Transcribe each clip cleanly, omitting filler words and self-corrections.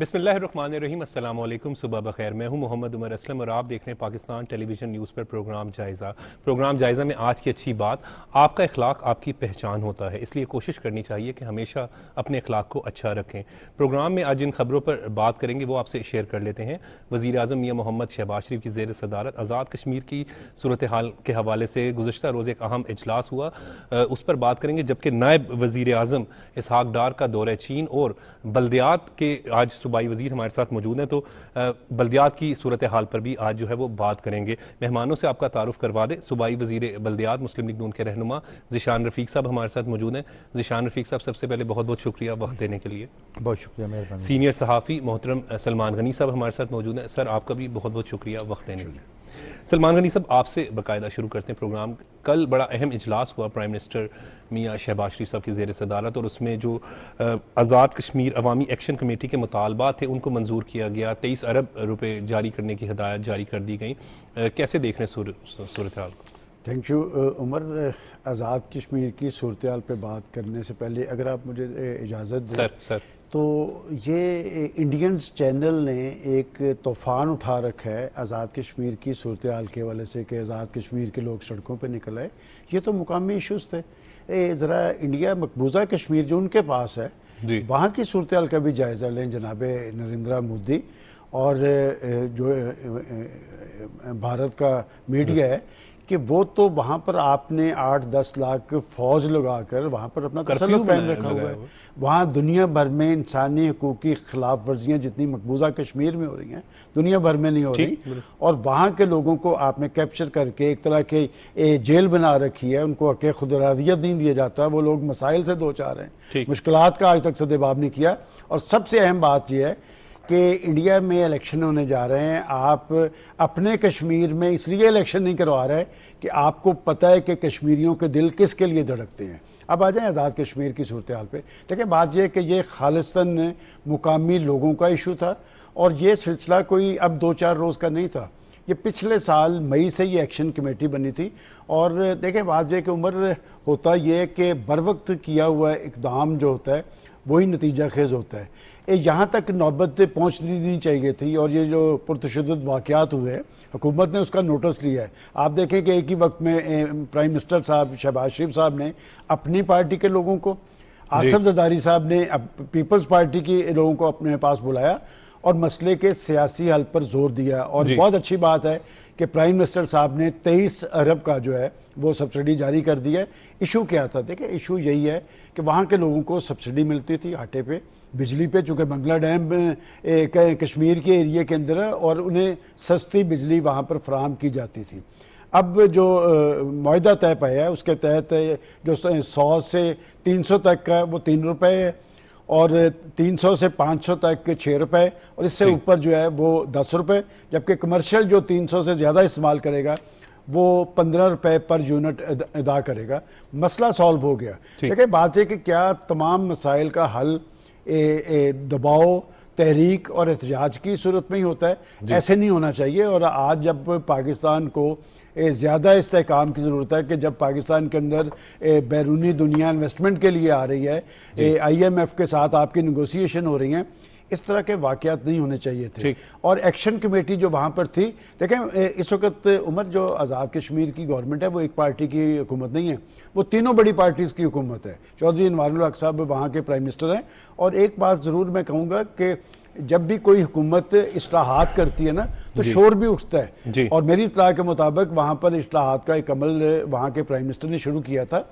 बिस्मिल्लाहिर्रहमानिर्रहीम, अस्सलाम वालेकुम, सुबह बखैर। मैं हूं मोहम्मद उमर असलम और आप देख रहे हैं पाकिस्तान टेलीविज़न न्यूज़ पर प्रोग्राम जायज़ा में आज की अच्छी बात, आपका इखलाक आपकी पहचान होता है, इसलिए कोशिश करनी चाहिए कि हमेशा अपने इखलाक को अच्छा रखें। प्रोग्राम में आज जिन खबरों पर बात करेंगे वो आपसे शेयर कर लेते हैं। वज़ीर आज़म मियां मोहम्मद शहबाज शरीफ की ज़ेर सदारत आज़ाद कश्मीर की सूरत हाल के हवाले से गुज़श्ता रोज़ एक अहम इजलास हुआ, उस पर बात करेंगे। जबकि नायब वज़ीर आज़म इसहाक डार का दौरा चीन और बल्दियात के आज सूबाई वज़ीर हमारे साथ मौजूद हैं, तो बल्दियात की सूरत हाल पर भी आज जो है वो बात करेंगे। मेहमानों से आपका तारुफ करवा दें। सूबाई वज़ीर बल्दियात मुस्लिम लीग नून के रहनुमा ज़ीशान रफ़ीक साहब हमारे साथ मौजूद हैं। ज़ीशान रफ़ीक साहब, सबसे पहले बहुत बहुत शुक्रिया वक्त देने के लिए। बहुत शुक्रिया, मेहरबानी। सीनियर सहाफ़ी मोहतरम सलमान गनी साहब हमारे साथ मौजूद हैं। सर, आपका भी बहुत बहुत शुक्रिया वक्त देने के लिए। सलमान गनी साहब, आपसे बाकायदा शुरू करते हैं प्रोग्राम। कल बड़ा अहम इजलास हुआ प्राइम मिनिस्टर मियां शहबाज शरीफ साहब की ज़ेर सदारत, और उसमें जो आज़ाद कश्मीर अवामी एक्शन कमेटी के मुतालबात थे उनको मंजूर किया गया। 23 अरब रुपए जारी करने की हिदायत जारी कर दी गई। कैसे देख रहे हैं सूरत हाल को? Thank you Umar. आज़ाद कश्मीर की सूरत हाल पर बात करने से पहले अगर आप मुझे इजाज़त दें सर तो ये इंडियंस चैनल ने एक तूफ़ान उठा रखा है आज़ाद कश्मीर की सूरत हाल के हवाले से कि आज़ाद कश्मीर के लोग सड़कों पर निकल आए। ये तो मुकामी इशूज़ थे। ज़रा इंडिया मकबूजा कश्मीर जो उनके पास है वहाँ की सूरत हाल का भी जायज़ा लें जनाब नरेंद्र मोदी। और जो भारत का मीडिया है कि वो तो वहाँ पर आपने 8-10 लाख फौज लगाकर वहाँ पर अपना तसल्लुत कायम रखा हुआ है। वहाँ दुनिया भर में इंसानी हकूक़ की खिलाफ वर्जियाँ जितनी मकबूजा कश्मीर में हो रही हैं दुनिया भर में नहीं हो रही, और वहाँ के लोगों को आपने कैप्चर करके एक तरह के जेल बना रखी है। उनको हक़ खुदरादियत नहीं दिया जाता, वो लोग मसाइल से दो चार हैं, मुश्किलात का आज तक सद्जवाब नहीं किया। और सबसे अहम बात यह है कि इंडिया में इलेक्शन होने जा रहे हैं। आप अपने कश्मीर में इसलिए इलेक्शन नहीं करवा रहे कि आपको पता है कि कश्मीरियों के दिल किसके लिए धड़कते हैं। अब आ जाएं आज़ाद कश्मीर की सूरत हाल पे। देखिए, बात यह कि ये खालिस्तान मुकामी लोगों का इशू था और ये सिलसिला कोई अब 2-4 रोज़ का नहीं था। ये पिछले साल मई से ये एक्शन कमेटी बनी थी। और देखें, बात यह कि उम्र होता ये कि बर वक्त किया हुआ इक़दाम जो होता है वही नतीजा खेज़ होता है। यहाँ तक नौबत पहुँचनी नहीं चाहिए थी, और ये जो पुरतशद्दुद वाक़यात हुए हुकूमत ने उसका नोटिस लिया है। आप देखें कि एक ही वक्त में प्राइम मिनिस्टर साहब शहबाज शरीफ साहब ने अपनी पार्टी के लोगों को, आसिफ ज़रदारी साहब ने पीपल्स पार्टी के लोगों को अपने पास बुलाया और मसले के सियासी हल पर जोर दिया। और बहुत अच्छी बात है कि प्राइम मिनिस्टर साहब ने 23 अरब का जो है वो सब्सिडी जारी कर दी है। इशू क्या था? देखिए, इशू यही है कि वहाँ के लोगों को सब्सिडी मिलती थी आटे पे, बिजली पे, चूँकि बंगला डैम कश्मीर के एरिया के अंदर है और उन्हें सस्ती बिजली वहाँ पर फराहम की जाती थी। अब जो मुआहदा तय पाया है उसके तहत जो 100 से 300 तक का वो 3 रुपये है, और 300 से 500 तक 6 रुपये, और इससे ऊपर जो है वो 10 रुपये। जबकि कमर्शियल जो 300 से ज़्यादा इस्तेमाल करेगा वो 15 रुपये पर यूनिट अदा करेगा। मसला सॉल्व हो गया। देखिए, बात है कि क्या तमाम मसाइल का हल दबाव, तहरीक और एहतजाज की सूरत में ही होता है? ऐसे नहीं होना चाहिए। और आज जब पाकिस्तान को ज़्यादा इस्तेहकाम की ज़रूरत है कि जब पाकिस्तान के अंदर बैरूनी दुनिया इन्वेस्टमेंट के लिए आ रही है, IMF के साथ आपकी नेगोशिएशन हो रही हैं, इस तरह के वाक़यात नहीं होने चाहिए थे। और एक्शन कमेटी जो वहाँ पर थी, देखें इस वक्त उमर जो आज़ाद कश्मीर की गवर्नमेंट है वो एक पार्टी की हुकूमत नहीं है, वो तीनों बड़ी पार्टीज़ की हुकूमत है। चौधरी अनवारुल हक साहब वहाँ के प्राइम मिनिस्टर हैं। और एक बात ज़रूर मैं कहूँगा कि जब भी कोई हुकूमत इस्लाहात करती है ना तो शोर भी उठता है, और मेरी इत्तला के मुताबिक वहाँ पर इस्लाहात का एक अमल वहाँ के प्राइम मिनिस्टर ने शुरू किया था,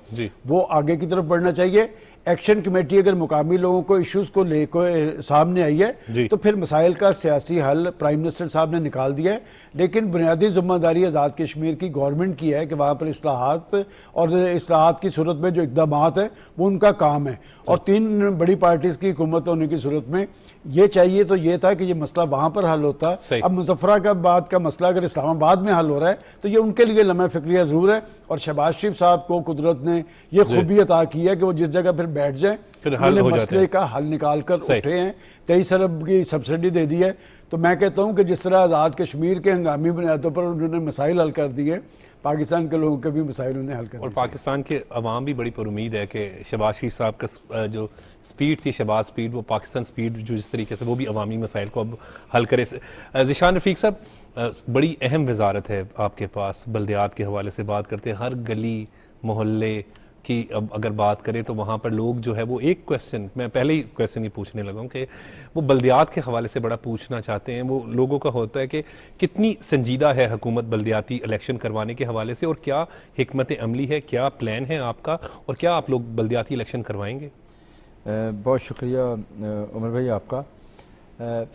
वो आगे की तरफ बढ़ना चाहिए। एक्शन कमेटी अगर मुकामी लोगों को इश्यूज़ को लेकर सामने आई है तो फिर मसाइल का सियासी हल प्राइम मिनिस्टर साहब ने निकाल दिया है। लेकिन बुनियादी जिम्मेदारी आज़ाद कश्मीर की गवर्नमेंट की है कि वहाँ पर इस्लाहात और इस्लाहात की सूरत में जो इक़दामात है वो उनका काम है। और 3 बड़ी पार्टीज़ की हुकूमत होने की सूरत में ये चाहिए तो ये था कि ये मसला वहाँ पर हल होता। अब मुजफ्फराबाद का मसला अगर इस्लामाबाद में हल हो रहा है तो ये उनके लिए लम्हा फ़िक्रिया ज़रूर है। और शहबाज शरीफ साहब को कुदरत ने यह खूबी अता की है कि वो जिस जगह फिर बैठ जाए फिर मसले का हल निकाल कर उठे हैं। 23 अरब की सब्सिडी दे दी है। तो मैं कहता हूँ कि जिस तरह आज़ाद कश्मीर के हंगामी बुनियादों पर उन्होंने मसाइल हल कर दिए, पाकिस्तान के लोगों के भी मसाइल उन्हें हल करने और पाकिस्तान के अवाम भी बड़ी पुरुमीद है कि शहबाज शरीफ साहब का जो स्पीड थी, शहबाज स्पीड, वो पाकिस्तान स्पीड जो जिस तरीके से वो भी अवामी मसाइल को अब हल करे। ज़िशान रफ़ीक साहब, बड़ी अहम वजारत है आपके पास, बल्दियात के हवाले से बात करते हैं। हर गली मोहल्ले की अब अगर बात करें तो वहाँ पर लोग जो है वो एक क्वेश्चन, मैं पहले ही क्वेश्चन ही पूछने लगा हूँ कि वो बल्दियात के हवाले से बड़ा पूछना चाहते हैं। वो लोगों का होता है कि कितनी संजीदा है हुकूमत बल्दियाती इलेक्शन करवाने के हवाले से, और क्या हिकमत अमली है, क्या प्लान है आपका, और क्या आप लोग बल्दियाती इलेक्शन करवाएंगे? बहुत शुक्रिया उमर भाई आपका।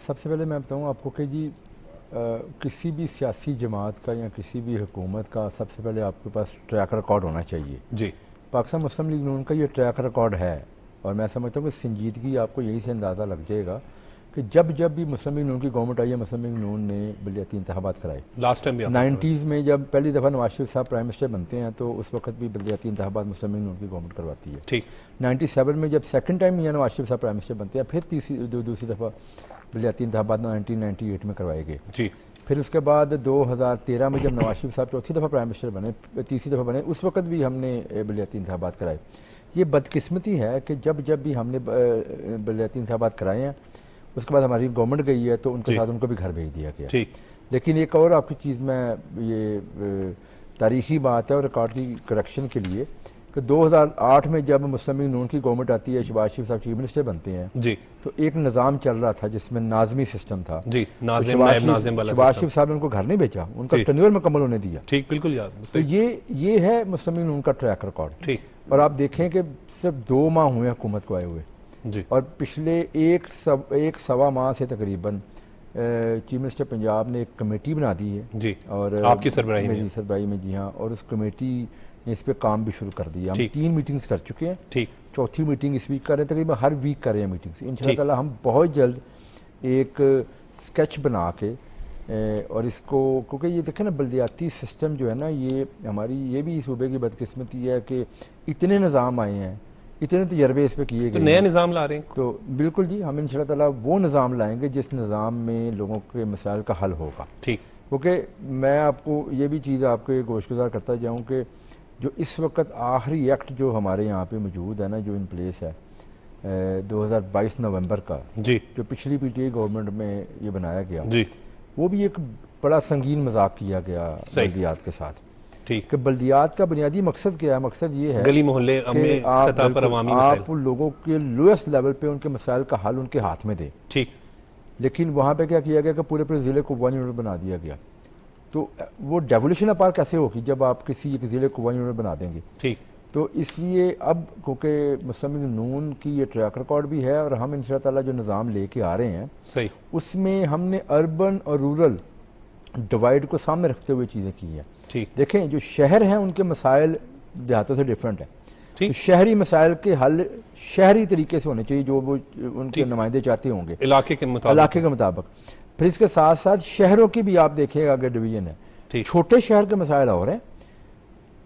सबसे पहले मैं बताऊँ आपको कि जी किसी भी सियासी जमात का या किसी भी हुकूमत का सबसे पहले आपके पास ट्रैक रिकॉर्ड होना चाहिए। जी, पाकिस्तान मुस्लिम लीग नून का ये ट्रैक रिकॉर्ड है, और मैं समझता हूँ कि संजीदगी आपको यही से अंदाज़ा लग जाएगा कि जब भी मुस्लिम लीग नून की गवर्नमेंट आई है, मुस्लिम लीग नून ने बल्दियाती इंतखाबात कराए। लास्ट टाइम भी 90s में जब पहली दफ़ा नवाज शरीफ साहब प्राइम मिनिस्टर बनते हैं तो उस वक्त भी बल्दियाती इंतखाबात मुस्लिम लीग नून की गवर्नमेंट करवाती है। ठीक, 97 में जब सेकंड टाइम मियां नवाज शरीफ साहब प्राइम मिनिस्टर बनते हैं, फिर दूसरी दफ़ा बल्दियाती इंतखाबात 1998 में करवाए गए। जी, फिर उसके बाद 2013 में जब नवाज शरीफ साहब चौथी दफ़ा प्राइम मिनिस्टर बने, तीसरी दफ़ा बने, उस वक्त भी हमने बल्दियाती इंतखाबात कराए। ये बदकिस्मती है कि जब भी हमने बल्दियाती इंतखाबात कराए हैं, उसके बाद हमारी गवर्नमेंट गई है तो उनके साथ उनको भी घर भेज दिया गया। ठीक, लेकिन एक और आपकी चीज़ में ये तारीखी बात है और रिकॉर्ड की करेक्शन के लिए कि 2008 में जब मुस्लिम लीग नून की गवर्नमेंट आती है, शहबाज शरीफ साहब चीफ मिनिस्टर बनते हैं जी, तो एक निज़ाम चल रहा था जिसमें नाज़मी सिस्टम था जी, शहबाज शरीफ साहब ने उनको घर नहीं भेजा, उनका टेन्योर मुकम्मल होने दिया। ठीक, बिल्कुल याद। तो ये है मुस्लिम लीग नून का ट्रैक रिकॉर्ड। ठीक, और आप देखें कि सिर्फ 2 माह हुए हुकूमत को आए हुए जी, और पिछले एक सवा माह से तकरीबन चीफ मिनिस्टर पंजाब ने एक कमेटी बना दी है जी, और आपकी सरबराही मेरी सरबराही में जी हाँ, और उस कमेटी ने इस पर काम भी शुरू कर दिया। हम 3 मीटिंग्स कर चुके हैं। ठीक, चौथी मीटिंग इस वीक कर रहे हैं, तकरीबन हर वीक कर रहे हैं मीटिंग्स। इंशाअल्लाह हम बहुत जल्द एक स्केच बना के और इसको, क्योंकि ये देखें ना बल्दियाती सिस्टम जो है ना, ये हमारी ये भी सूबे की बदकिस्मती है कि इतने निज़ाम आए हैं, इतने तजर्बे इस पर किए गए, नया निज़ाम ला रहे हैं। तो बिल्कुल जी, हम इंशाअल्लाह वो निज़ाम लाएंगे जिस निज़ाम में लोगों के मसाइल का हल होगा। ठीक, क्योंकि मैं आपको ये भी चीज़ आपको गोशगुजार करता जाऊँ कि जो इस वक्त आखिरी एक्ट जो हमारे यहाँ पे मौजूद है ना, जो इन प्लेस है 2022 नवंबर का जी, जो पिछली पीटीआई गवर्नमेंट में ये बनाया गया जी, वो भी एक बड़ा संगीन मजाक किया गया बल्दियात के साथ। ठीक, कि बल्दियात का बुनियादी मकसद क्या है? मकसद ये है गली मोहल्ले सतह पर अवामी मसाइल, आप लोगों के लोएस्ट लेवल पे उनके मसाइल का हल उनके हाथ में दें। ठीक, लेकिन वहाँ पे क्या किया गया कि पूरे ज़िले को 1 यूनिट बना दिया गया। तो वो डेवोल्यूशन अपार कैसे होगी जब आप किसी एक ज़िले को 1 यूनिट बना देंगे? ठीक, तो इसलिए अब क्योंकि मुस्लिम लीग नून की ये ट्रैक रिकॉर्ड भी है और हम इंशाअल्लाह जो निज़ाम लेके आ रहे हैं सही, उसमें हमने अर्बन और रूरल डिवाइड को सामने रखते हुए चीज़ें की हैं। ठीक, देखें जो शहर हैं उनके मसाइल देहातों से डिफरेंट है। तो शहरी मसाइल के हल शहरी तरीके से होने चाहिए, जो वो उनके नुमाइंदे चाहते होंगे इलाके के मुताबिक। फिर इसके साथ साथ शहरों की भी आप देखिएगा अगर डिवीजन है, छोटे शहर के मसाइल और हैं,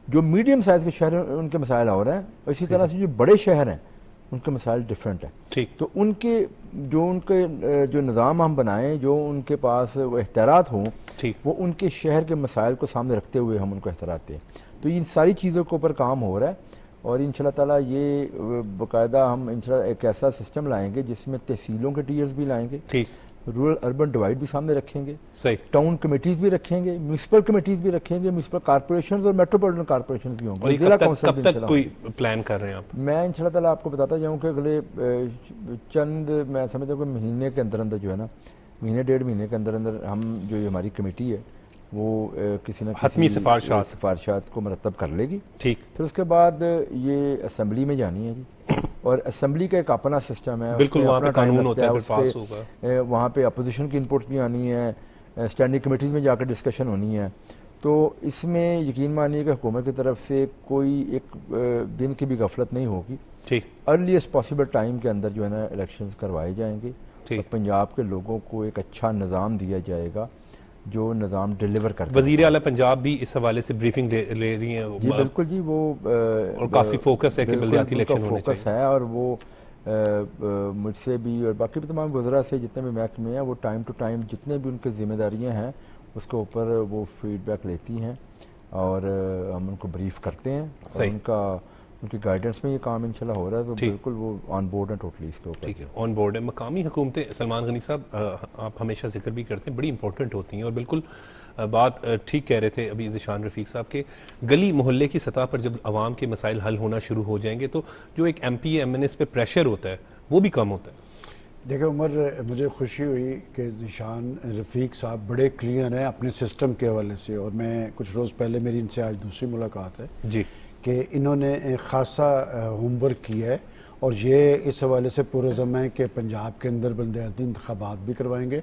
जो मीडियम साइज़ के शहर हैं उनके मसाइल और हैं, इसी तरह से जो बड़े शहर हैं उनके मसाइल डिफरेंट है। ठीक, तो उनके जो निज़ाम हम बनाएं, जो उनके पास एख्तियारात हों, वो उनके शहर के मसाइल को सामने रखते हुए हम उनको एख्तियारात दें। तो इन सारी चीज़ों के ऊपर काम हो रहा है और इंशाअल्लाह ताला ये बाकायदा हम इंशाअल्लाह एक ऐसा सिस्टम लाएंगे जिसमें तहसीलों के टीयर्स भी लाएंगे, ठीक, रूरल अर्बन डिवाइड भी सामने रखेंगे, सही, टाउन कमेटीज़ भी रखेंगे, म्यूनसिपल कमेटीज़ भी रखेंगे, म्यूनसिपल कॉर्पोरेशंस और मेट्रोपॉलिटन कॉर्पोरेशंस भी होंगे। जिला काउंसिल कब तक कोई प्लान कर रहे हैं आप? मैं इंशाअल्लाह ताला आपको बताता जाऊँ कि अगले चंद मैं समझता हूँ कि महीने के अंदर अंदर जो है ना, महीने 1.5 महीने के अंदर अंदर हम जो हमारी कमेटी है वो किसी न किसी सिफारशात को मरतब कर लेगी। ठीक, फिर उसके बाद ये असम्बली में जानी है जी, और असम्बली का एक अपना सिस्टम है, बिल्कुल वहाँ पे कानून होता है, पास होगा, वहाँ पे अपोजिशन की इनपुट भी आनी है, स्टैंडिंग कमेटीज़ में जाकर डिस्कशन होनी है। तो इसमें यकीन मानिए कि हुकूमत की तरफ से कोई एक दिन की भी गफलत नहीं होगी। ठीक, अर्लीस्ट पॉसिबल टाइम के अंदर जो है ना इलेक्शंस करवाए जाएंगे और पंजाब के लोगों को एक अच्छा निज़ाम दिया जाएगा जो निज़ाम डिलीवर कर। वज़ीर आला पंजाब भी इस हवाले से ब्रीफिंग ले रही हैं जी, बिल्कुल जी, वो और काफ़ी फोकस है कि बल्दियाती इलेक्शन होने फोकस है और वो मुझसे भी और बाकी भी तमाम वज़रा से जितने भी महकमे हैं वो टाइम टू टाइम जितने भी उनकी जिम्मेदारियां हैं उसके ऊपर वो फीडबैक लेती हैं और हम उनको ब्रीफ करते हैं और उनकी गाइडेंस में ये काम इंशाल्लाह हो रहा है, तो बिल्कुल वो ऑन बोर्ड है टोटली इसके ऊपर। ठीक है, ऑन बोर्ड है। मकामी हुकूमतें, सलमान गनी साहब आप हमेशा जिक्र भी करते हैं, बड़ी इंपॉर्टेंट होती हैं और बिल्कुल बात ठीक कह रहे थे अभी ज़ीशान रफ़ीक साहब के गली मोहल्ले की सतह पर जब आवाम के मसाइल हल होना शुरू हो जाएंगे तो जो एक MP MNS पे प्रेशर होता है वो भी कम होता है। देखिए उमर, मुझे खुशी हुई कि ज़ीशान रफ़ीक साहब बड़े क्लियर हैं अपने सिस्टम के हवाले से, और मैं कुछ रोज़ पहले मेरी इनसे आज दूसरी मुलाकात है जी कि इन्होंने ख़ासा होमवर्क किया है और ये इस हवाले से पुरज़म है कि पंजाब के अंदर बल्दियाती इंतखाबात भी करवाएंगे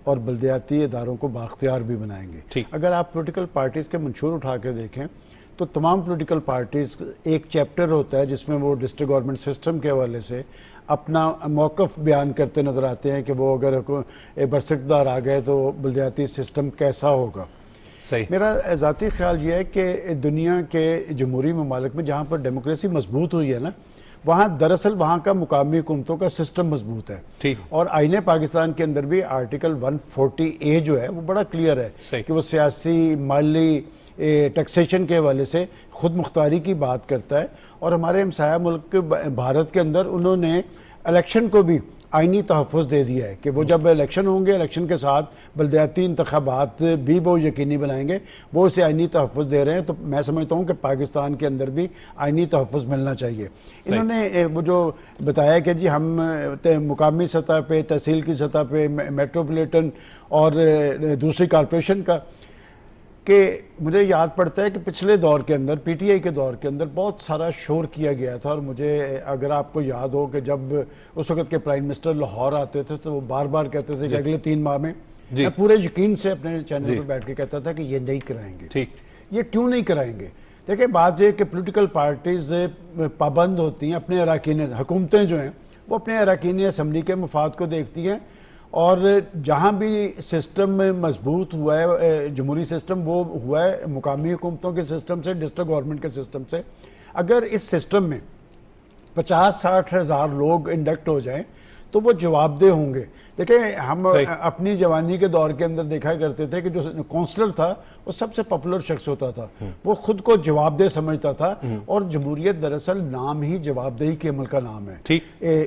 और बल्दियाती इदारों को बाख्तियार भी बनाएंगे। अगर आप पॉलिटिकल पार्टीज़ के मंशूर उठा के देखें तो तमाम पॉलिटिकल पार्टीज़ एक चैप्टर होता है जिसमें वो डिस्ट्रिक्ट गवर्नमेंट सिस्टम के हवाले से अपना मौक़िफ़ बयान करते नज़र आते हैं कि वो अगर बरसकदार आ गए तो बल्दियाती सिस्टम कैसा होगा। सही। मेरा ज़ाती ख्याल ये है कि दुनिया के जमहूरी ममालिक में जहाँ पर डेमोक्रेसी मजबूत हुई है ना, वहाँ दरअसल वहाँ का मुकामी हुकूमतों का सिस्टम मजबूत है। ठीक। और आईने पाकिस्तान के अंदर भी आर्टिकल 140A जो है वो बड़ा क्लियर है कि वो सियासी, माली, टैक्सेशन के हवाले से खुद मुख्तारी की बात करता है। और हमारे हमसाया मुल्क भारत के अंदर उन्होंने इलेक्शन को भी आइनी तहफ़्फ़ुज़ दे दिया है कि वो जब इलेक्शन होंगे, इलेक्शन के साथ बल्दियाती इंतखाबात भी वो यकीनी बनाएंगे, वो उसे आइनी तहफ़्फ़ुज़ दे रहे हैं। तो मैं समझता हूँ कि पाकिस्तान के अंदर भी आइनी तहफ़्फ़ुज़ मिलना चाहिए। इन्होंने वो जो बताया कि जी हम मुकामी सतह पे, तहसील की सतह पे, मेट्रोपोलिटन और दूसरी कॉरपोरेशन का, कि मुझे याद पड़ता है कि पिछले दौर के अंदर PTI के दौर के अंदर बहुत सारा शोर किया गया था। और मुझे अगर आपको याद हो कि जब उस वक्त के प्राइम मिनिस्टर लाहौर आते थे तो वो बार बार कहते थे कि अगले 3 माह में, मैं पूरे यकीन से अपने चैनल पर बैठ के कहता था कि ये नहीं कराएंगे। ठीक। ये क्यों नहीं कराएंगे? देखिए बात यह कि पोलिटिकल पार्टीज़ पाबंद होती हैं, अपने अरकान, हुकूमतें जो हैं वो अपने अरकान असम्बली के मफाद को देखती हैं। और जहाँ भी सिस्टम में मजबूत हुआ है जमहूरी सिस्टम, वो हुआ है मुकामी हुकूमतों के सिस्टम से, डिस्ट्रिक्ट गवर्नमेंट के सिस्टम से। अगर इस सिस्टम में 50-60 हज़ार लोग इंडक्ट हो जाएं तो वो जवाबदेह होंगे। देखिए हम अपनी जवानी के दौर के अंदर देखा करते थे कि जो काउंसलर था वो सबसे पॉपुलर शख्स होता था, वो खुद को जवाबदेह समझता था। और जमहूरियत दरअसल नाम ही जवाबदेही के अमल का नाम है।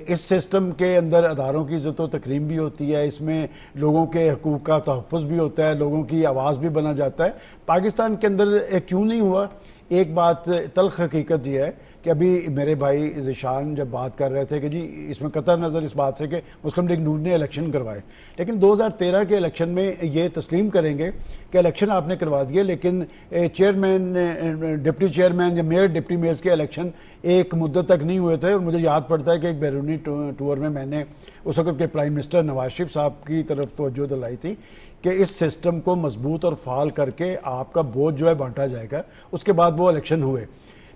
इस सिस्टम के अंदर अदारों की इज़्ज़त व तकरीम भी होती है, इसमें लोगों के हकूक़ का तहफ़्फ़ुज़ भी होता है, लोगों की आवाज़ भी बना जाता है। पाकिस्तान के अंदर क्यों नहीं हुआ? एक बात तल्ख़ हकीकत ये है कि अभी मेरे भाई ज़ीशान जब बात कर रहे थे कि जी इसमें कतई नज़र इस बात से कि मुस्लिम लीग नून ने इलेक्शन करवाए, लेकिन 2013 के इलेक्शन में ये तस्लीम करेंगे कि इलेक्शन आपने करवा दिए, लेकिन चेयरमैन, डिप्टी चेयरमैन या मेयर, डिप्टी मेयर्स के इलेक्शन एक मुद्दत तक नहीं हुए थे। और मुझे याद पड़ता है कि एक बैरूनी टूर में मैंने उस वक्त के प्राइम मिनिस्टर नवाज शरीफ साहब की तरफ तवज्जो दिलाई थी कि इस सिस्टम को मजबूत और फाल करके आपका बोझ जो है बांटा जाएगा। उसके बाद वो इलेक्शन हुए।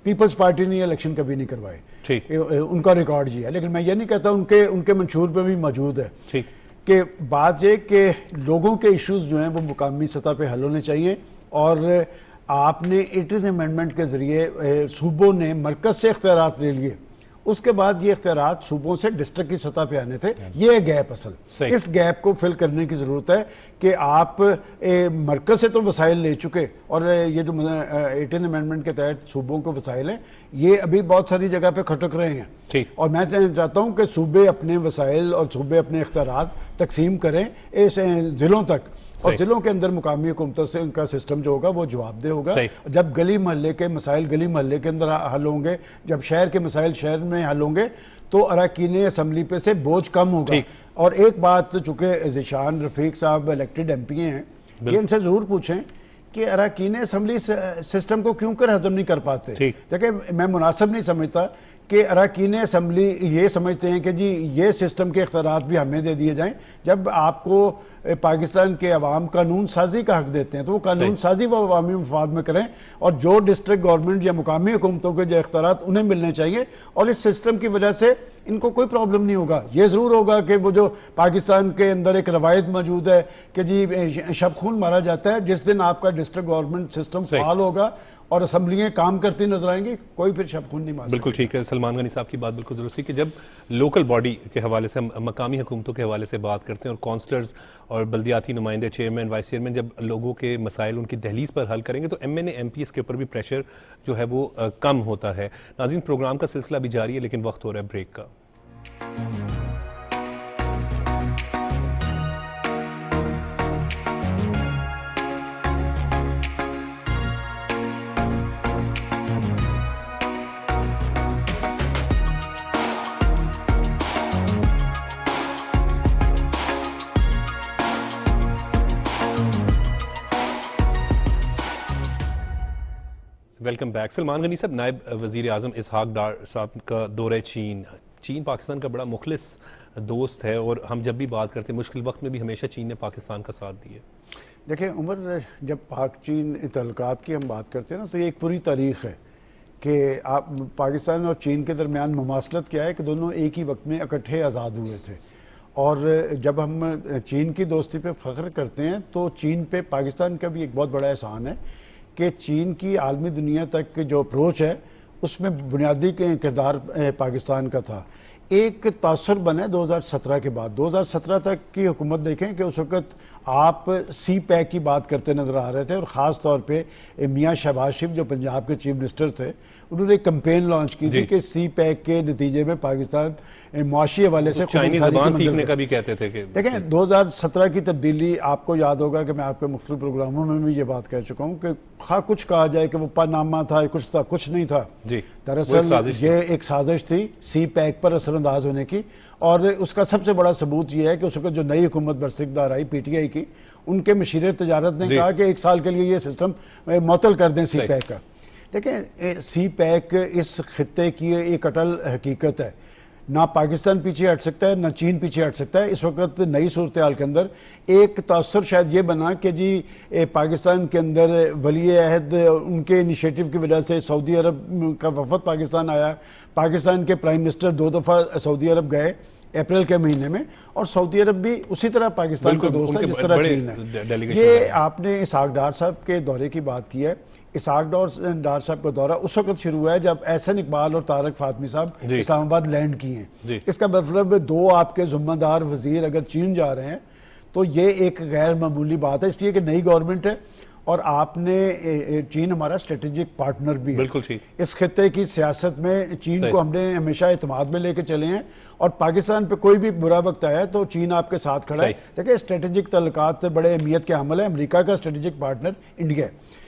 पीपल्स पार्टी ने इलेक्शन कभी नहीं करवाए, ठीक, उनका रिकॉर्ड जी है। लेकिन मैं ये नहीं कहता, उनके मंशूर पे भी मौजूद है। ठीक, कि बात ये कि लोगों के इश्यूज जो हैं वो मुकामी सतह पे हल होने चाहिए। और आपने 80th अमेंडमेंट के ज़रिए सूबों ने मरकज़ से इख्तियारात ले लिए, उसके बाद ये इख्तियारात सूबों से डिस्ट्रिक्ट की सतह पे आने थे। ये गैप असल, इस गैप को फिल करने की ज़रूरत है कि आप मरकज़ से तो वसाइल ले चुके, और ये जो 18th अमेंडमेंट के तहत सूबों को वसाइल हैं ये अभी बहुत सारी जगह पे खटक रहे हैं। ठीक, और मैं चाहता हूँ कि सूबे अपने वसाइल और सूबे अपने इख्तियारात तकसीम करें इस ज़िलों तक, और ज़िलों के अंदर मुकामी हुकूमतों से उनका सिस्टम जो होगा वो जवाबदेह होगा। जब गली मोहल्ले के मसाइल गली मोहल्ले के अंदर हल होंगे, जब शहर के मसाइल शहर में हल होंगे, तो अरकान असम्बली पे से बोझ कम होगा। और एक बात, चूँकि ज़ीशान रफ़ीक साहब इलेक्टेड MP हैं, ये इनसे ज़रूर पूछें कि अरकान असम्बली सिस्टम को क्यों कर हजम नहीं कर पाते। देखिए मैं मुनासिब नहीं समझता कि अरकान असम्बली ये समझते हैं कि जी ये सिस्टम के इख्तियारात भी हमें दे दिए जाएं। जब आपको पाकिस्तान के अवाम कानून साजी का हक देते हैं तो वो कानून साजी वो अवामी मफाद में करें, और जो डिस्ट्रिक्ट गवर्नमेंट या मुकामी हुकूमतों के जो इख्तियारात उन्हें मिलने चाहिए। और इस सिस्टम की वजह से इनको कोई प्रॉब्लम नहीं होगा। ये ज़रूर होगा कि वो जो पाकिस्तान के अंदर एक रवायत मौजूद है कि जी शब खून मारा जाता है, जिस दिन आपका डिस्ट्रिक्ट गवर्नमेंट सिस्टम फाल होगा और असम्बलियाँ काम करती नजर आएंगी, कोई फिर शब खून नहीं मार सकता। बिल्कुल ठीक है, सलमान गनी साहब की बात बिल्कुल दुरुस्त है कि जब लोकल बॉडी के हवाले से, हम मकामी हुकूमतों के हवाले से बात करते हैं और काउंसलर्स और बल्दियाती नुमाइंदे, चेयरमैन, वाइस चेयरमैन जब लोगों के मसाइल उनकी दहलीज पर हल करेंगे तो MNA MPs के ऊपर भी प्रेशर जो है वो कम होता है। नाज़रीन, प्रोग्राम का सिलसिला भी जारी है लेकिन वक्त हो रहा है ब्रेक का। Welcome back. सलमान गनी साहब, नायब वज़ीर आज़म इसहाक डार साहब का दौरे चीन पाकिस्तान का बड़ा मुखलिस दोस्त है और हम जब भी बात करते हैं मुश्किल वक्त में भी हमेशा चीन ने पाकिस्तान का साथ दिया। देखिए उमर, जब पाक चीन तल्लुकात की हम बात करते हैं ना, तो ये एक पूरी तारीख़ है कि आप पाकिस्तान और चीन के दरमियान मुमासलत क्या है कि दोनों एक ही वक्त में इकट्ठे आज़ाद हुए थे। और जब हम चीन की दोस्ती पे फ़ख्र करते हैं तो चीन पे पाकिस्तान का भी एक बहुत बड़ा एहसान है कि चीन की आलमी दुनिया तक जो अप्रोच है उसमें बुनियादी किरदार पाकिस्तान का था। एक तासर बना 2017 के बाद। 2017 तक की हुकूमत देखें कि उस वक़्त आप CPEC की बात करते नज़र आ रहे थे और ख़ास तौर पे मियाँ शहबाज शरीफ जो पंजाब के चीफ मिनिस्टर थे, उन्होंने एक कैंपेन लॉन्च की थी कि CPEC के नतीजे में पाकिस्तान मुआशी हवाले से चाइनीज़ ज़बान सीखने का भी कहते थे कि देखें 2017 की तब्दीली आपको याद होगा कि मैं आपके मुख्तलिफ प्रोग्रामों में भी ये बात कह चुका हूँ कि खा कुछ कहा जाए कि वो पनामा था, कुछ था, कुछ नहीं था। दरअसल ये एक साजिश थी CPEC पर असरअंदाज होने की, और उसका सबसे बड़ा सबूत ये है कि उस वक्त जो नई हुकूमत बरसिकदार आई PTI की, उनके मशीर तजारत ने कहा कि 1 साल के लिए ये सिस्टम मुअत्तल कर दें CPEC का। देखें CPEC इस खित्ते की एक अटल हकीकत है, ना पाकिस्तान पीछे हट सकता है ना चीन पीछे हट सकता है। इस वक्त नई सूरत हाल के अंदर एक तासर शायद ये बना कि जी पाकिस्तान के अंदर वली अहद उनके इनिशिएटिव की वजह से सऊदी अरब का वफद पाकिस्तान आया। पाकिस्तान के प्राइम मिनिस्टर 2 दफ़ा सऊदी अरब गए अप्रैल के महीने में, और सऊदी अरब भी उसी तरह पाकिस्तान का दोस्त है जिस तरह चीन है। ये आपने इसहाक डार साहब के दौरे की बात की है। इसहाक डार साहब का दौरा उस वक्त शुरू हुआ है जब एहसन इकबाल और तारक फातमी साहब इस्लामाबाद लैंड किए हैं। इसका मतलब 2 आपके ज़िम्मेदार वजीर अगर चीन जा रहे हैं तो ये एक गैर मामूली बात है, इसलिए कि नई गवर्नमेंट है और आपने चीन हमारा स्ट्रेटेजिक पार्टनर भी है। बिल्कुल ठीक। इस खित्ते की सियासत में चीन को हमने हमेशा एतमाद में लेके चले हैं और पाकिस्तान पे कोई भी बुरा वक्त आया तो चीन आपके साथ खड़ा है। देखिए स्ट्रेटेजिक तल्लुकात बड़े अहमियत के अमल है। अमेरिका का स्ट्रेटेजिक पार्टनर इंडिया है।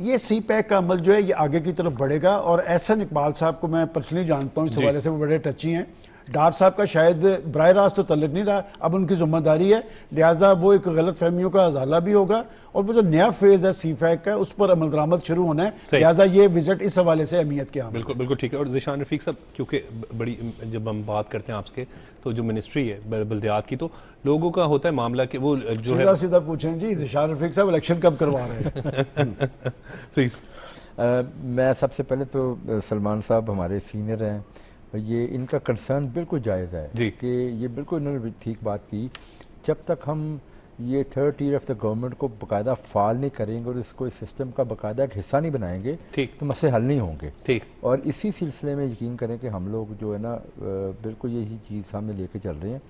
ये CPEC का अमल जो है ये आगे की तरफ बढ़ेगा, और एहसन इकबाल साहब को मैं पर्सनली जानता हूँ, इस हवाले से वो बड़े टची हैं। डार साहब का शायद बराह रास्त तो तल्लुक नहीं रहा, अब उनकी जिम्मेदारी है, लिहाजा वो एक गलत फहमियों का अजाला भी होगा और वो जो नया फेज़ है CPEC का उस पर अमल दरामद शुरू होना है, लिहाजा ये विजिट इस हवाले से अहमियत के हम। बिल्कुल बिल्कुल ठीक है। और ज़िशान रफ़ीक साहब, क्योंकि बड़ी जब हम बात करते हैं आपके तो जो मिनिस्ट्री है बल्दियात की, तो लोगों का होता है मामला कि वो जो है सीधा पूछें जी ज़िशान रफ़ीक साहब इलेक्शन कब करवा रहे हैं? प्लीज़। मैं सबसे पहले तो सलमान साहब हमारे सीनियर हैं, ये इनका कंसर्न बिल्कुल जायज़ है कि ये बिल्कुल इन्होंने ठीक बात की। जब तक हम ये 3rd tier of the government को बाकायदा फाल नहीं करेंगे और इसको इस सिस्टम का बाकायदा एक हिस्सा नहीं बनाएंगे तो मसले हल नहीं होंगे। ठीक। और इसी सिलसिले में यकीन करें कि हम लोग जो है ना बिल्कुल यही चीज़ सामने लेके चल रहे हैं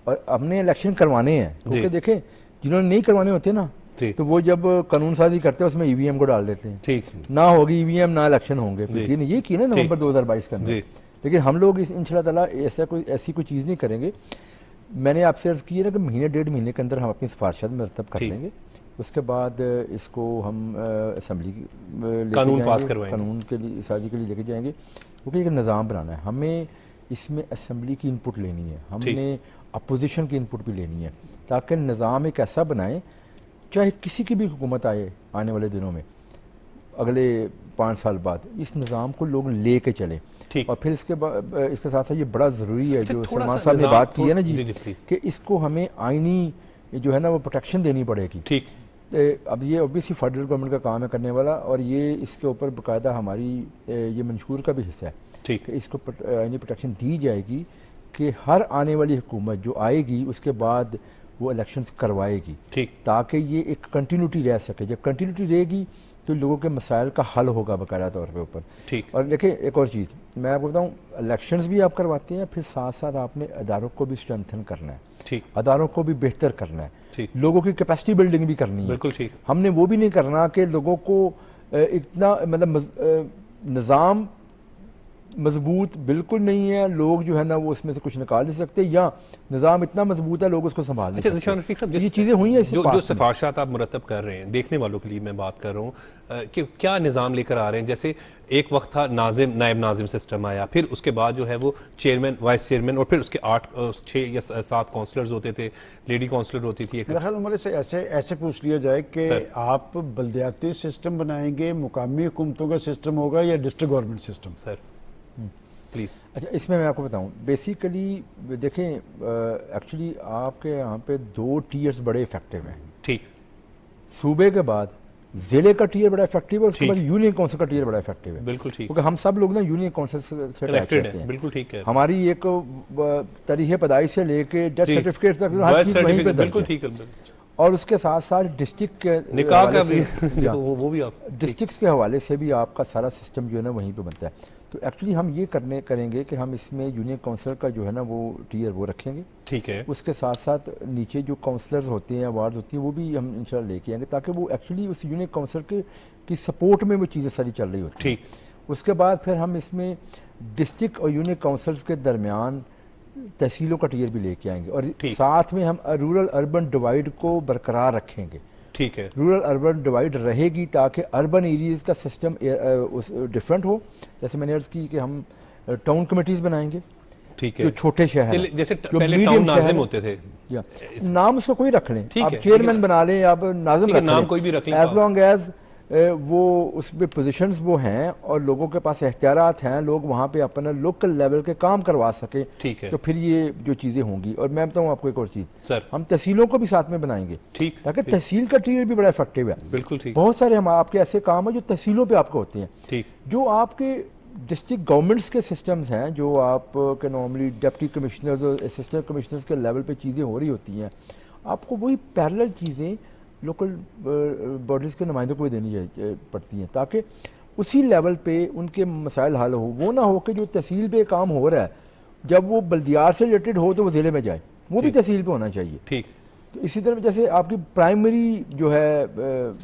और हमने इलेक्शन करवाने हैं, क्योंकि देखें जिन्होंने नहीं करवाने होते ना तो वो जब कानून साजी करते हैं उसमें EVM को डाल देते हैं। ठीक। ना होगी EVM ना इलेक्शन होंगे। ये की ना नवंबर 2022 के अंदर, लेकिन हम लोग इस इंशाल्लाह ताला ऐसी कोई चीज़ नहीं करेंगे। मैंने आपसे अर्ज़ की है ना कि महीने 1.5 महीने के अंदर हम अपनी सिफारिशात मरतब कर लेंगे, उसके बाद इसको हम असम्बली कानून पास करवाएंगे, कानून के लिए साजी के लिए लेके जाएंगे, क्योंकि एक निज़ाम बनाना है हमें। इसमें असम्बली की इनपुट लेनी है, हमने अपोजिशन की इनपुट भी लेनी है, ताकि निज़ाम एक ऐसा बनाए चाहे किसी की भी हुकूमत आए आने वाले दिनों में, अगले 5 साल बाद इस निज़ाम को लोग ले के चले। और फिर इसके साथ साथ ये बड़ा ज़रूरी है जो सलमान साहब ने बात की है ना जी कि इसको हमें आइनी जो है ना वो प्रोटेक्शन देनी पड़ेगी। ठीक। अब ये ऑब्वियसली फेडरल गवर्नमेंट का काम है करने वाला, और ये इसके ऊपर बाकायदा हमारी ये मंशूर का भी हिस्सा है। ठीक। इसको आइनी प्रोटेक्शन दी जाएगी कि हर आने वाली हुकूमत जो आएगी उसके बाद वो इलेक्शंस करवाएगी। ठीक। ताकि ये एक कंटिन्यूटी रह सके। जब कंटिन्यूटी रहेगी तो लोगों के मसाइल का हल होगा बाकायदा तौर पे ऊपर। ठीक। और देखिए एक और चीज़ मैं आपको बताऊँ, इलेक्शंस भी आप करवाते हैं, फिर साथ साथ आपने अदारों को भी स्ट्रेंथन करना है, ठीक, अदारों को भी बेहतर करना है, ठीक, लोगों की कैपेसिटी बिल्डिंग भी करनी है। बिल्कुल ठीक। हमने वो भी नहीं करना कि लोगों को इतना मतलब निज़ाम मजबूत बिल्कुल नहीं है, लोग जो है ना वो उसमें से कुछ निकाल नहीं सकते, या निज़ाम इतना मजबूत है लोग उसको संभाल नहीं अच्छा सकते। ज़ीशान रफ़ीक साहब, ये चीज़ें हुई हैं जो सिफारशात आप मुरतब कर रहे हैं, देखने वालों के लिए मैं बात कर रहा हूँ कि क्या निज़ाम लेकर आ रहे हैं। जैसे एक वक्त था नाजिम नायब नाजिम सिस्टम आया, फिर उसके बाद जो है वो चेयरमैन वाइस चेयरमैन, और फिर उसके 6 या 7 काउंसलर्स होते थे, लेडी काउंसलर होती थी। मेरा ख्याल उम्र से ऐसे पूछ लिया जाए कि आप बल्दियाती सिस्टम बनाएंगे, मुकामी हुकूमतों का सिस्टम होगा या district government system? Sir please. अच्छा, इसमें मैं आपको बताऊं, बेसिकली देखें एक्चुअली आपके यहाँ पे 2 टीयर्स बड़े इफेक्टिव हैं। ठीक। सूबे के बाद ज़िले का टीयर बड़ा इफेक्टिव है, उसके बाद यूनियन काउंसिल का टीयर बड़ा इफेक्टिव है। बिल्कुल ठीक, क्योंकि हम सब लोग ना यूनियन काउंसिल से कनेक्टेड हैं। बिल्कुल ठीक है। हमारी एक तारीख़ पैदाइश से लेके डेथ सर्टिफिकेट तक हर चीज़ वहीं पे बिल्कुल ठीक है। और उसके साथ साथ डिस्ट्रिक्ट के निकाह का भी वो भी आप डिस्ट्रिक्ट्स के हवाले से भी आपका सारा सिस्टम जो है ना वहीं पे बनता है। तो एक्चुअली हम ये करेंगे कि हम इसमें यूनियन काउंसिलर का जो है ना वो टीयर वो रखेंगे। ठीक है। उसके साथ साथ नीचे जो काउंसलर्स होते हैं, वार्ड होती हैं, वो भी हम इंशाल्लाह लेके आएंगे, ताकि वो एक्चुअली उस यूनियन काउंसिलर की सपोर्ट में वो चीज़ें सारी चल रही होती हैं। ठीक। उसके बाद फिर हम इसमें डिस्ट्रिक्ट और यूनियन काउंसिल्स के दरमियान तहसीलों का टीयर भी लेके आएंगे, और साथ में हम रूरल अर्बन डिवाइड को बरकरार रखेंगे। ठीक है। रूरल अर्बन डिवाइड रहेगी ताकि अर्बन एरियाज़ का सिस्टम डिफरेंट हो। जैसे मैंने अर्ज़ की कि हम टाउन कमेटीज़ बनाएंगे, ठीक है, जो छोटे शहर जैसे पहले टाउन नाजिम होते थे, या नाम उसका कोई रख लें, आप है, चेयरमैन बना लें, आप नाजिम नाम कोई भी रख लें, एज लॉन्ग एज वो उसमें पोजीशंस वो हैं और लोगों के पास एख्तियारात हैं, लोग वहाँ पे अपना लोकल लेवल के काम करवा सके। ठीक है। तो फिर ये जो चीज़ें होंगी। और मैं बताऊँ आपको एक और चीज़, सर हम तहसीलों को भी साथ में बनाएंगे, ठीक, ताकि तहसील का टीयर भी बड़ा इफेक्टिव है। बिल्कुल ठीक। बहुत सारे हम आपके ऐसे काम है जो तहसीलों पे आपके होते हैं, ठीक, जो आपके डिस्ट्रिक्ट गवर्नमेंट्स के सिस्टम्स हैं, जो आप के नॉर्मली डिप्टी कमिश्नर्स और असिस्टेंट कमिश्नर्स के लेवल पे चीज़ें हो रही होती हैं, आपको वही पैरेलल चीज़ें लोकल बॉडीज़ के नुमाइंदों को भी देनी पड़ती हैं, ताकि उसी लेवल पे उनके मसाइल हल हो। वो ना हो कि जो तहसील पे काम हो रहा है, जब वो बल्दियात से रिलेटेड हो तो वो ज़िले में जाए, वो भी तहसील पे होना चाहिए। ठीक। तो इसी तरह जैसे आपकी प्राइमरी जो है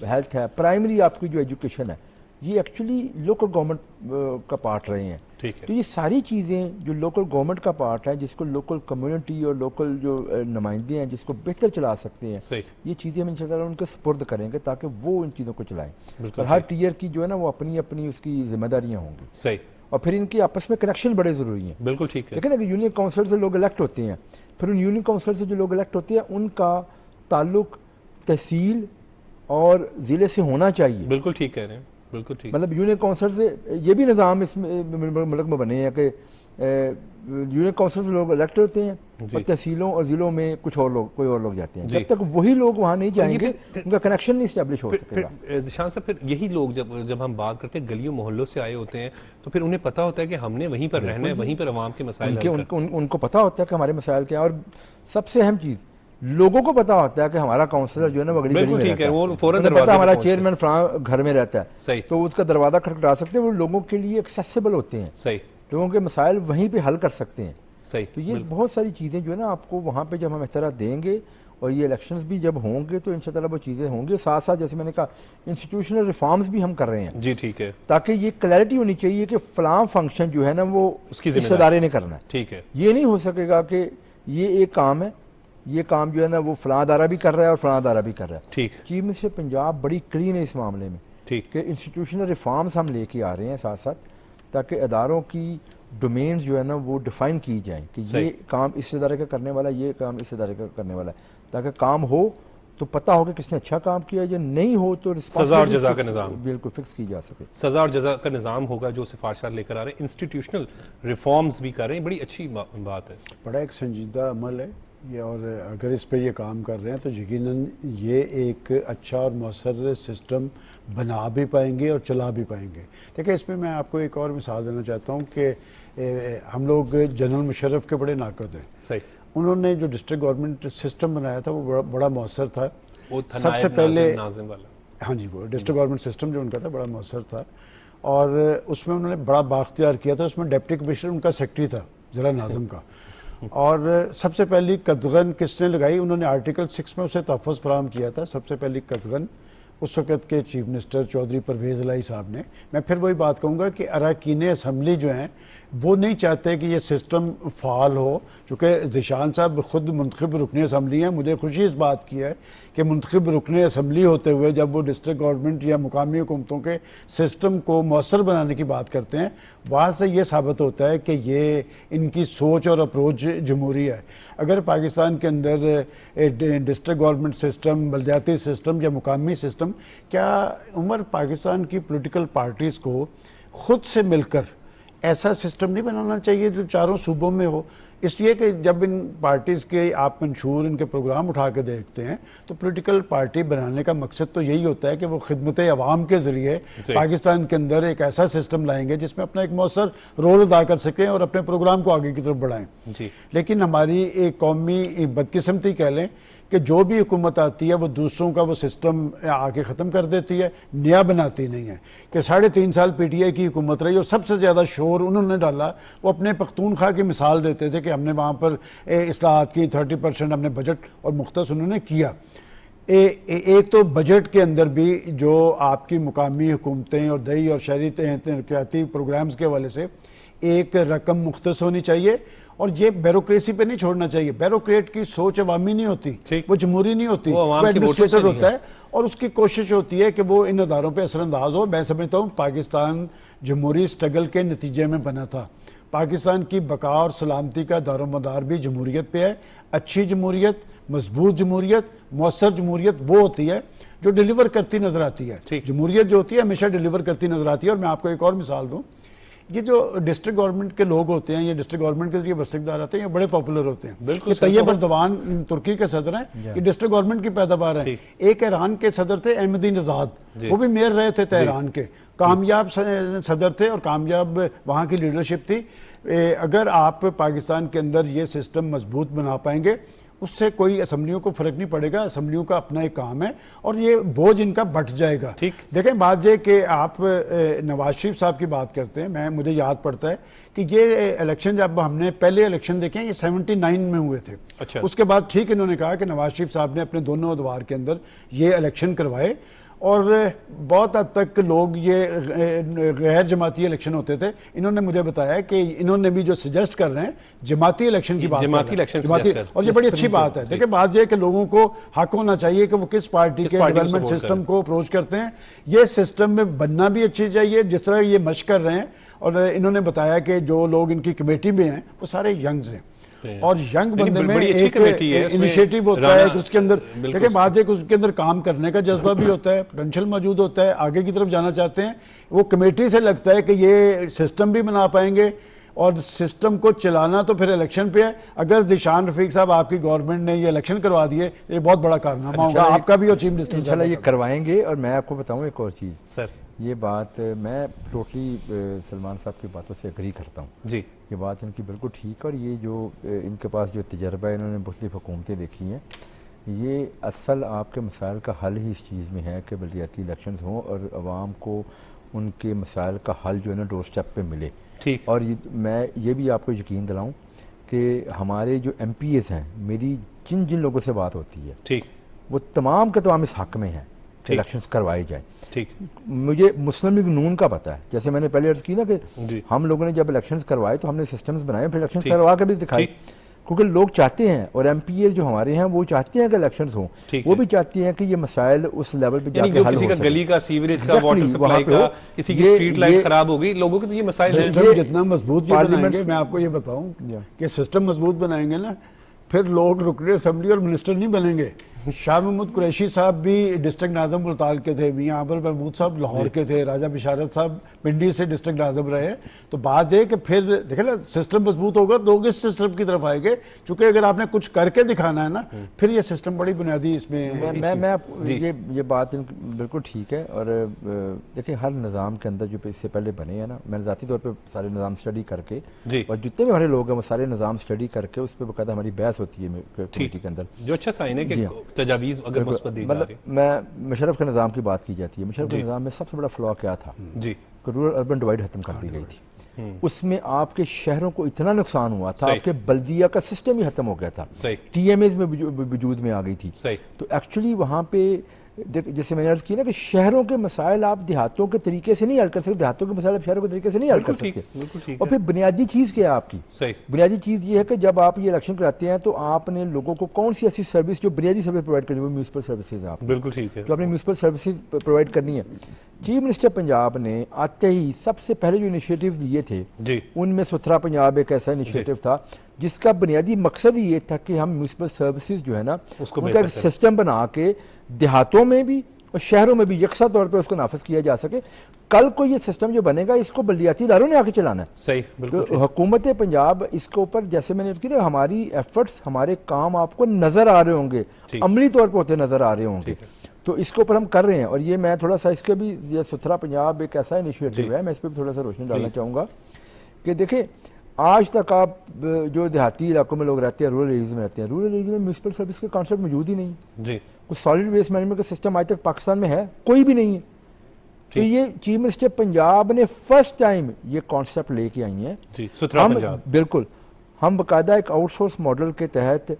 हेल्थ है, प्राइमरी आपकी जो एजुकेशन है, ये एक्चुअली लोकल गवर्नमेंट का पार्ट रहे हैं। ठीक है। तो ये सारी चीज़ें जो लोकल गवर्नमेंट का पार्ट है, जिसको लोकल कम्युनिटी और लोकल जो नुमाइंदे हैं जिसको बेहतर चला सकते हैं, सही, ये चीज़ें हम इंशाअल्लाह उनके सुपुर्द करेंगे, ताकि वो इन चीज़ों को चलाएं। बिल्कुल और हर टीयर की जो है ना वो अपनी अपनी उसकी जिम्मेदारियाँ होंगी। सही। और फिर इनकी आपस में कनेक्शन बड़े ज़रूरी हैं। बिल्कुल ठीक है। लेकिन अगर यूनियन काउंसिल से लोग इलेक्ट होते हैं, फिर उन यूनियन काउंसिल से जो लोग इलेक्ट होते हैं उनका ताल्लुक तहसील और ज़िले से होना चाहिए। बिल्कुल ठीक कह रहे हैं, बिल्कुल ठीक। मतलब यूनियन काउंसिल से ये भी निज़ाम इसमें मुल्क में बने हैं कि यूनियन काउंसिल से लोग इलेक्ट होते हैं और तहसीलों और ज़िलों में कुछ और लोग कोई और लोग जाते हैं। जब तक वही लोग वहाँ नहीं जाएंगे उनका कनेक्शन नहीं इस्टेब्लिश हो सकेगा। ज़ीशान साहब, फिर यही लोग जब हम बात करते हैं गलियों मोहल्लों से आए होते हैं, तो फिर उन्हें पता होता है कि हमने वहीं पर रहना है, वहीं पर आवाम के मसाइल उनको पता होता है कि हमारे मसाइल क्या है। और सबसे अहम चीज़, लोगों को पता होता है कि हमारा काउंसलर जो है ना वो अगली गली में रहता है, वो फौरन पता हमारा चेयरमैन फलां घर में रहता है, सही, तो उसका दरवाज़ा खटखटा सकते हैं। वो लोगों के लिए एक्सेसिबल होते हैं, सही, लोगों के मसाइल वहीं पे हल कर सकते हैं। सही। तो ये बहुत सारी चीज़ें जो है ना आपको वहाँ पे जब हम इस तरह देंगे और ये इलेक्शंस भी जब होंगे तो इंशाअल्लाह वो चीज़ें होंगी। साथ साथ जैसे मैंने कहा इंस्टीट्यूशनल रिफॉर्म्स भी हम कर रहे हैं। जी ठीक है। ताकि ये क्लैरिटी होनी चाहिए कि फलां फंक्शन जो है ना वो उसकी इस अदारे ने करना है। ठीक है। ये नहीं हो सकेगा कि ये एक काम है, ये काम जो है ना वो फलां अदारा भी कर रहा है और फलां अदारा भी कर रहा है। ठीक। चीफ मिनिस्टर पंजाब बड़ी क्लीन है इस मामले में। ठीक। कि इंस्टीट्यूशनल रिफॉर्म्स हम लेके आ रहे हैं साथ साथ, ताकि अदारों की डोमेन्स जो है ना वो डिफाइन की जाएं कि ये काम इस इदारे का करने वाला, ये काम इस इदारे का करने वाला है, ताकि काम हो तो पता हो कि किसने अच्छा काम किया, जो नहीं हो तो सजा और जजा का निज़ाम बिल्कुल फिक्स की जा सके। सजा और जजा का निज़ाम होगा जो सिफारिशात लेकर आ रहे हैं, इंस्टीट्यूशनल रिफॉर्म्स भी कर रहे हैं, बड़ी अच्छी बात है। बड़ा एक संजीदा अमल है ये, और अगर इस पे ये काम कर रहे हैं तो यकीनन ये एक अच्छा और मौसर सिस्टम बना भी पाएंगे और चला भी पाएंगे। देखिए, इसमें मैं आपको एक और मिसाल देना चाहता हूँ कि हम लोग जनरल मुशर्रफ के बड़े नाकद हैं। सही। उन्होंने जो डिस्ट्रिक्ट गवर्नमेंट सिस्टम बनाया था वो बड़ा मौसर था। सबसे पहले नाज़िम वाला हाँ जी, वो डिस्ट्रिक्ट गवर्नमेंट सिस्टम जो उनका था बड़ा मौसर था, और उसमें उन्होंने बड़ा बाख्तियार किया था। उसमें डिप्टी कमिश्नर उनका सेक्रेटरी था ज़िला नाज़िम का। और सबसे पहली कदगन किसने लगाई, उन्होंने आर्टिकल 6 में उसे तहफ़्फ़ुज़ फराहम किया था। सबसे पहली कदगन उस वक़्त के चीफ मिनिस्टर चौधरी परवेज़ इलाही साहब ने। मैं फिर वही बात कहूँगा कि अरकान असम्बली जो हैं वो नहीं चाहते कि ये सिस्टम फ़ाल हो, चूँकि ज़ीशान साहब ख़ुद मुंतखब रुकन असम्बली हैं। मुझे खुशी इस बात की है कि मुंतखब रुकन असम्बली होते हुए जब वो डिस्ट्रिक्ट गवर्नमेंट या मुकामी हुकूमतों के सिस्टम को मौसर बनाने की बात करते हैं, वहाँ से ये साबित होता है कि ये इनकी सोच और अप्रोच जमहूरी है। अगर पाकिस्तान के अंदर डिस्ट्रिक्ट गवर्नमेंट सिस्टम, बलदियाती सिस्टम या मुकामी सिस्टम, क्या उमर पाकिस्तान की पॉलिटिकल पार्टीज़ को ख़ुद से मिलकर ऐसा सिस्टम नहीं बनाना चाहिए जो चारों सूबों में हो? इसलिए कि जब इन पार्टीज़ के आप मंशूर, इनके प्रोग्राम उठा के देखते हैं तो पॉलिटिकल पार्टी बनाने का मकसद तो यही होता है कि वो खिदमत अवाम के ज़रिए पाकिस्तान के अंदर एक ऐसा सिस्टम लाएंगे जिसमें अपना एक मौसर रोल अदा कर सकें और अपने प्रोग्राम को आगे की तरफ बढ़ाएं। लेकिन हमारी एक कौमी बदकिस्मती कह लें कि जो भी हुकूमत आती है वो दूसरों का वो सिस्टम आके ख़त्म कर देती है, नया बनाती नहीं है। कि 3.5 साल PTI की हुकूमत रही और सबसे ज़्यादा शोर उन्होंने डाला, वो अपने पख्तूनख्वा की मिसाल देते थे कि हमने वहाँ पर इस्लाहात की, 30% हमने बजट और मुख्तस उन्होंने किया। एक तो बजट के अंदर भी जो आपकी मुकामी हुकूमतें और दही और शहरी तरक्याती प्रोग्राम्स के हवाले से एक रकम मुख्तस होनी चाहिए, और ये ब्यूरोक्रेसी पे नहीं छोड़ना चाहिए। ब्यूरोक्रेट की सोच अवामी नहीं होती, वो जमहूरी नहीं होती, वो एडमिनिस्ट्रेटर होता है, और उसकी कोशिश होती है कि वो इन अदारों पे असरअंदाज हो। मैं समझता हूँ पाकिस्तान जमहूरी स्ट्रगल के नतीजे में बना था। पाकिस्तान की बका और सलामती का दारोमदार भी जमहूरियत पे है। अच्छी जमहूरियत, मजबूत जमहूरियत, मौसर जमहूरियत वो होती है जो डिलीवर करती नजर आती है। जमहूरियत जो होती है हमेशा डिलीवर करती नजर आती है। और मैं आपको एक और मिसाल दूँ, ये जो डिस्ट्रिक्ट गवर्नमेंट के लोग होते हैं, ये डिस्ट्रिक्ट गवर्नमेंट के जरिए बरसकदार आते हैं, ये बड़े पॉपुलर होते हैं। बिल्कुल, तैयब अर्दवान तुर्की के सदर हैं, ये डिस्ट्रिक्ट गवर्नमेंट की पैदावार है। एक ईरान के सदर थे अहमदी नजाद, वो भी मेयर रहे थे तेहरान के, कामयाब सदर थे और कामयाब वहाँ की लीडरशिप थी। अगर आप पाकिस्तान के अंदर ये सिस्टम मजबूत बना पाएंगे, उससे कोई असम्बलियों को फर्क नहीं पड़ेगा। असम्बलियों का अपना एक काम है और ये बोझ इनका बट जाएगा। देखें, बात ये कि आप नवाज शरीफ साहब की बात करते हैं, मुझे याद पड़ता है कि ये इलेक्शन जब हमने पहले इलेक्शन देखे ये 79 में हुए थे। अच्छा। उसके बाद ठीक इन्होंने कहा कि नवाज शरीफ साहब ने अपने दोनों अदवार के अंदर ये इलेक्शन करवाए, और बहुत हद तक लोग ये गैर जमाती इलेक्शन होते थे। इन्होंने मुझे बताया कि इन्होंने भी जो सजेस्ट कर रहे हैं जमाती इलेक्शन की बात, और ये बड़ी अच्छी बात है। देखिए, बात यह कि लोगों को हक होना चाहिए कि वो किस पार्टी के डेवलपमेंट सिस्टम को अप्रोच करते हैं। ये सिस्टम में बनना भी अच्छी चाहिए जिस तरह ये मशक कर रहे हैं। और इन्होंने बताया कि जो लोग इनकी कमेटी में हैं वो सारे यंग्स हैं, और यंग बंदे में एक इनिशिएटिव होता है, उसके अंदर देखिए बात है कि उसके अंदर काम करने का जज्बा भी होता है, पोटेंशियल मौजूद होता है, आगे की तरफ जाना चाहते हैं। वो कमेटी से लगता है कि ये सिस्टम भी बना पाएंगे, और सिस्टम को चलाना तो फिर इलेक्शन पे है। अगर ज़ीशान रफीक साहब आपकी गवर्नमेंट ने ये इलेक्शन करवा दिए, ये बहुत बड़ा कारनामा होगा आपका भी और चीफ मिनिस्टर इंशाल्लाह ये करवाएंगे। और मैं आपको बताऊँ एक और चीज़ सर, ये बात मैं टोटली सलमान साहब की बातों से एग्री करता हूँ जी। ये बात इनकी बिल्कुल ठीक है, और ये जो इनके पास जो तजर्बा है, इन्होंने मुख्तलिफ हुकूमतें देखी हैं, ये असल आपके मसाइल का हल ही इस चीज़ में है कि बल्दियाती इलेक्शंस हों और आवाम को उनके मसाइल का हल जो है ना डोर स्टेप पे मिले। ठीक। और मैं ये भी आपको यकीन दिलाऊँ कि हमारे जो MPs हैं, मेरी जिन जिन लोगों से बात होती है, ठीक, वो तमाम के तमाम इस हक़ में हैं कि इलेक्शंस करवाए जाए। ठीक। मुझे मुस्लिम लीग नून का पता है, जैसे मैंने पहले अर्ज़ की ना कि हम लोगों ने जब इलेक्शंस करवाए तो हमने सिस्टम्स बनाए, फिर इलेक्शंस करवा के भी दिखाए, क्योंकि लोग चाहते हैं, और MPs जो हमारे हैं वो चाहते हैं कि इलेक्शंस हों, वो भी चाहते हैं कि ये मसाइल उस लेवल पे जाके हल हो सके। गली का सीवरेज का वाटर सप्लाई का, किसी की स्ट्रीट लाइट खराब हो गई, लोगों के तो ये मसाइल सिस्टम जितना मजबूत बनाएंगे, मैं आपको ये बताऊं कि सिस्टम मजबूत बनाएंगे ना, फिर लोग रुकने असेंबली और मिनिस्टर नहीं बनेंगे। शाह महमूद कुरैशी साहब भी डिस्ट्रिक्ट नाज़म मुल्तान के थे, मियां आमिर महमूद साहब लाहौर के थे, राजा बिशारत साहब पिंडी से डिस्ट्रिक्ट नाज़म रहे। तो बात है कि फिर देखे ना, सिस्टम मजबूत होगा, लोग इस सिस्टम की तरफ आएंगे, क्योंकि अगर आपने कुछ करके दिखाना है ना, फिर ये सिस्टम बड़ी बुनियादी इसमें ये बात बिल्कुल ठीक है। और देखिए, हर निज़ाम के अंदर जो इससे पहले बने हैं ना, मैंने ज़ाती तौर पर सारे निज़ाम स्टडी करके, और जितने भी हमारे लोग हैं वो सारे निज़ाम स्टडी करके उस पर बाकायदा हमारी बहस होती है कमेटी के अंदर, जो अच्छा साइन है कि तजावीज़ अगर मुस्बत दी जा रही मतलब मैं मुशर्रफ के निज़ाम की बात की जाती है, मुशर्रफ के निज़ाम में सबसे बड़ा फ्लॉ क्या था जी, रूरल अर्बन डिवाइड खत्म कर दी गई थी। उसमें आपके शहरों को इतना नुकसान हुआ था, आपके बल्दिया का सिस्टम ही खत्म हो गया था, TMAs में वजूद में आ गई थी। तो एक्चुअली वहाँ पे जैसे मैंने अर्ज की ना कि शहरों के मसाइल आप देहातों के तरीके से नहीं हल कर सकते, देहातों के मसाइल आप शहरों के तरीके से नहीं हल कर सकते। और फिर बुनियादी चीज़ क्या है आपकी, बुनियादी चीज़ ये है कि जब आप ये इलेक्शन कराते हैं तो आपने लोगों को कौन सी ऐसी सर्विस जो बुनियादी सर्विस प्रोवाइड करनी है, वो म्यूनसिपल सर्विसेज आप बिल्कुल ठीक है, जो आपने म्यूनसिपल सर्विसेज प्रोवाइड करनी है। चीफ मिनिस्टर पंजाब ने आते ही सबसे पहले जो इनिशिएटिव लिए थे उनमें सुथरा पंजाब एक ऐसा इनिशिएटिव था जिसका बुनियादी मकसद ये था कि हम म्यूनसिपल सर्विसेज जो है ना उनका एक सिस्टम बना के देहातों में भी और शहरों में भी यकसा तौर पे उसको नाफिज किया जा सके। कल को ये सिस्टम जो बनेगा इसको बल्दियाती इदारों ने आके चलाना है। सही, बिल्कुल। तो हुकूमत पंजाब इसके ऊपर, जैसे मैंने किया, हमारी एफर्ट्स, हमारे काम आपको नजर आ रहे होंगे, अमली तौर पर होते नजर आ रहे होंगे, तो इसके ऊपर हम कर रहे हैं। और ये मैं थोड़ा सा इसके भी, ये सुथरा पंजाब एक ऐसा इनिशिएटिव है, मैं इस पर भी थोड़ा सा रोशनी डालना चाहूँगा कि देखिए आज तक आप जो देहाती इलाकों में लोग रहते हैं, रूरल एरियाज में रहते हैं, रूरल एरिया में म्यूनसिपल सर्विस के कॉन्सेप्ट मौजूद ही नहीं जी। कुछ सॉलिड वेस्ट मैनेजमेंट का सिस्टम आज तक पाकिस्तान में है कोई भी नहीं है। तो ये चीफ मिनिस्टर पंजाब ने फर्स्ट टाइम ये कॉन्सेप्ट लेके आई हैं जी, सुथरा पंजाब। बिल्कुल, हम बाकायदा एक आउटसोर्स मॉडल के तहत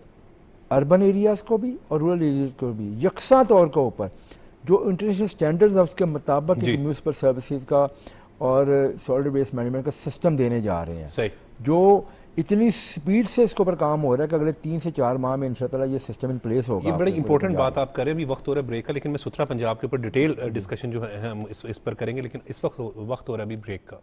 अर्बन एरियाज़ को भी और रूरल एरियाज़ को भी यकसा तौर के ऊपर जो इंटरनेशनल स्टैंडर्ड्स है उसके मुताबिक म्यूनसिपल सर्विसेज का और सॉलिड वेस्ट मैनेजमेंट का सिस्टम देने जा रहे हैं, जो इतनी स्पीड से इसके ऊपर काम हो रहा है कि अगले 3 से 4 माह में इंशाअल्लाह ये सिस्टम इन प्लेस होगा। ये बड़ी इंपॉर्टेंट बात आप करें, अभी वक्त हो रहा है ब्रेक का, लेकिन मैं सुथरा पंजाब के ऊपर डिटेल डिस्कशन जो है हम इस पर करेंगे, लेकिन इस वक्त हो रहा है अभी ब्रेक का।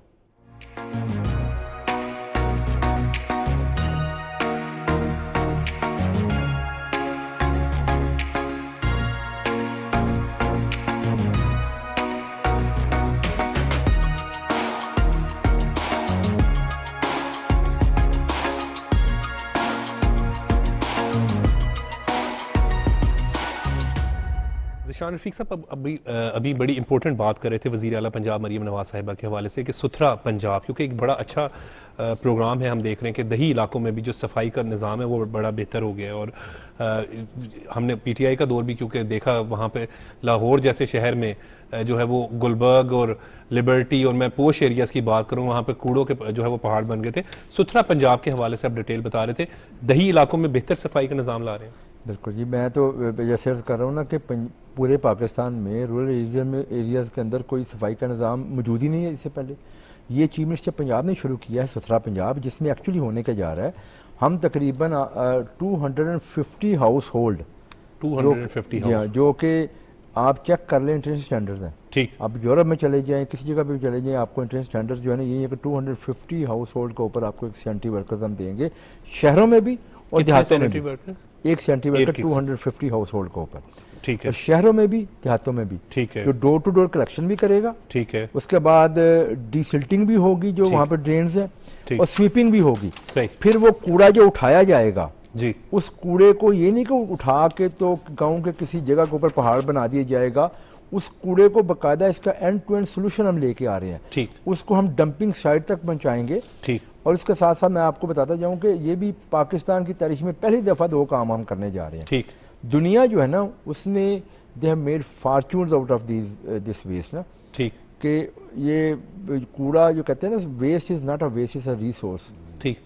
शान रफीक साहब अभी बड़ी इंपॉर्टेंट बात कर रहे थे वज़ीर आला पंजाब मरीम नवाज साहिबा के हवाले से कि सुथरा पंजाब, क्योंकि एक बड़ा अच्छा प्रोग्राम है। हम देख रहे हैं कि दही इलाकों में भी जो सफाई का निज़ाम है वो बड़ा बेहतर हो गया है। और हमने PTI का दौर भी क्योंकि देखा, वहाँ पे लाहौर जैसे शहर में जो है वो गुलबर्ग और लिबर्टी और मैं पोश एरियाज़ की बात करूँ, वहाँ पे कूड़ों के जो है वो पहाड़ बन गए थे। सुथरा पंजाब के हवाले से आप डिटेल बता रहे थे, दही इलाकों में बेहतर सफाई का निज़ाम ला रहे हैं। बिल्कुल जी, मैं तो जैसे अर्ज़ कर रहा हूँ ना कि पूरे पाकिस्तान में रूरल एरियाज़ के अंदर कोई सफाई का निज़ाम मौजूद ही नहीं है। इससे पहले ये चीफ मिनिस्टर पंजाब ने शुरू किया है सुथरा पंजाब, जिसमें एक्चुअली होने का जा रहा है हम तकरीबन 250 हाउस होल्ड 250 जो कि आप चेक कर लें इंटरनेशनल स्टैंडर्ड्स हैं। ठीक, आप यूरोप में चले जाएँ, किसी जगह पे भी चले जाएँ, आपको इंटरनेशनल स्टैंडर्ड्स जो है ना यही है कि 250 हाउस होल्ड के ऊपर आपको एक सैनिटरी वर्कर्स हम देंगे, शहरों में भी और देहातों में भी। एक सैनिटरी वर्कर 250 हाउस होल्ड के ऊपर, ठीक है, शहरों में भी देहातों में भी, ठीक है, जो डोर टू डोर कलेक्शन भी करेगा, ठीक है, उसके बाद डीसिल्टिंग भी होगी जो वहाँ पे ड्रेन्स है, और स्वीपिंग भी होगी। फिर वो कूड़ा जो उठाया जाएगा जी, उस कूड़े को ये नहीं कि उठा के तो गाँव के किसी जगह के ऊपर पहाड़ बना दिया जाएगा, उस कूड़े को बाकायदा इसका एंड टू एंड सोल्यूशन हम लेके आ रहे हैं। ठीक, उसको हम डंपिंग साइट तक पहुँचाएंगे। ठीक, और इसके साथ साथ मैं आपको बताता जाऊँ कि ये भी पाकिस्तान की तारीख में पहली दफ़ा 2 काम हम करने जा रहे हैं। ठीक, दुनिया जो है ना उसने they have made fortunes out of this waste ना। ठीक, कि ये कूड़ा जो कहते हैं ना, waste is not a waste, is a resource. ठीक,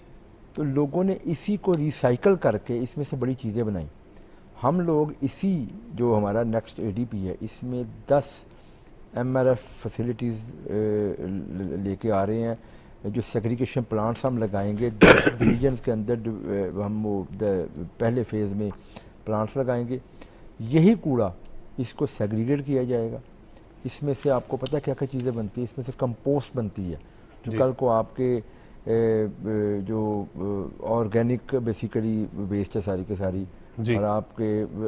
तो लोगों ने इसी को रिसाइकल करके इसमें से बड़ी चीज़ें बनाई। हम लोग इसी जो हमारा नेक्स्ट ADP है इसमें 10 MRF फैसिलिटीज़ लेके आ रहे हैं, जो सेग्रीगेशन प्लांट्स हम लगाएंगे 10 डिवीजन्स के अंदर, हम वो पहले फेज़ में प्लांट्स लगाएंगे। यही कूड़ा इसको सेग्रीगेट किया जाएगा, इसमें से आपको पता है क्या क्या चीज़ें बनती है, इसमें से कंपोस्ट बनती है जो कल को आपके जो ऑर्गेनिक बेसिकली वेस्ट है सारी के सारी, और आपके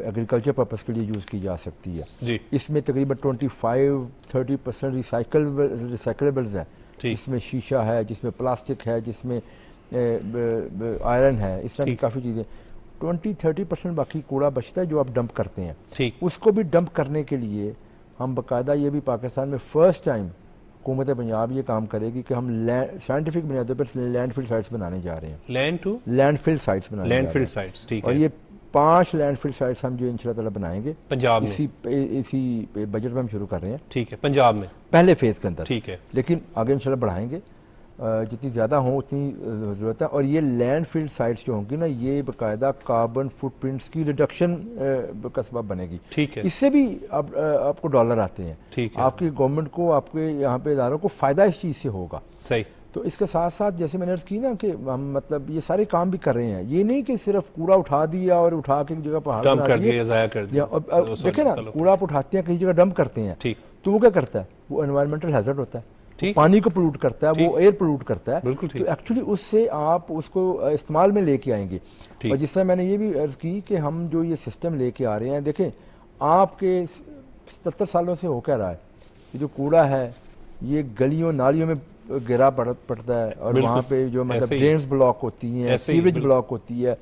एग्रीकल्चर पर्पस के लिए यूज़ की जा सकती है जी। इसमें तकरीबन 25-30% रिसाइकलेबल्स है, इसमें शीशा है, जिसमें प्लास्टिक है, जिसमें आयरन है, इस तरह की काफ़ी चीज़ें। 20-30% बाकी कूड़ा बचता है जो आप डंप करते हैं। ठीक, उसको भी डंप करने के लिए हम बाकायदा, ये भी पाकिस्तान में फर्स्ट टाइम हुकूमत पंजाब ये काम करेगी कि हम साइंटिफिक बुनियादों पर लैंडफिल साइट्स बनाने जा रहे हैं। लैंडफिल साइट्स बनाने, लैंडफिल साइट्स, ठीक है। और ये 5 लैंडफिल साइट्स हम जो इंशाल्लाह ताला बनाएंगे पंजाब में, इसी बजट में हम शुरू कर रहे हैं। ठीक है, पंजाब में पहले फेज़ के अंदर, ठीक है, लेकिन आगे इंशाल्लाह बढ़ाएंगे, जितनी ज़्यादा हो उतनी ज़रूरत है। और ये लैंडफिल साइट्स जो होंगी ना, ये बाकायदा कार्बन फुटप्रिंट्स की रिडक्शन का सबब बनेगी। ठीक है, इससे भी आपको डॉलर आते हैं, ठीक है, आपकी गवर्नमेंट को, आपके यहाँ पे इदारों को फ़ायदा इस चीज़ से होगा। सही। तो इसके साथ साथ जैसे मैंने अर्ज़ की ना कि हम मतलब ये सारे काम भी कर रहे हैं, ये नहीं कि सिर्फ कूड़ा उठा दिया और उठा के एक जगह पहाड़ डंप बना कर दिए दिया, ज़ाया कर दिया। देखे ना, कूड़ा आप उठाते हैं कहीं जगह डंप करते हैं, ठीक, तो वो क्या करता है, वो एनवायरमेंटल हैजर्ड होता है, ठीक, पानी को पोल्यूट करता है, वो एयर पोल्यूट करता है। बिल्कुल ठीक। तो एक्चुअली उससे आप उसको इस्तेमाल में लेके आएंगे। और जिस तरह मैंने ये भी अर्ज़ की कि हम जो ये सिस्टम लेके आ रहे हैं, देखें आपके 70 सालों से हो क्या रहा है, ये जो कूड़ा है ये गलियों नालियों में गिरा पड़ता है, और वहाँ पे जो मतलब ड्रेन्स ब्लॉक होती हैं, सीवेज ब्लॉक होती है,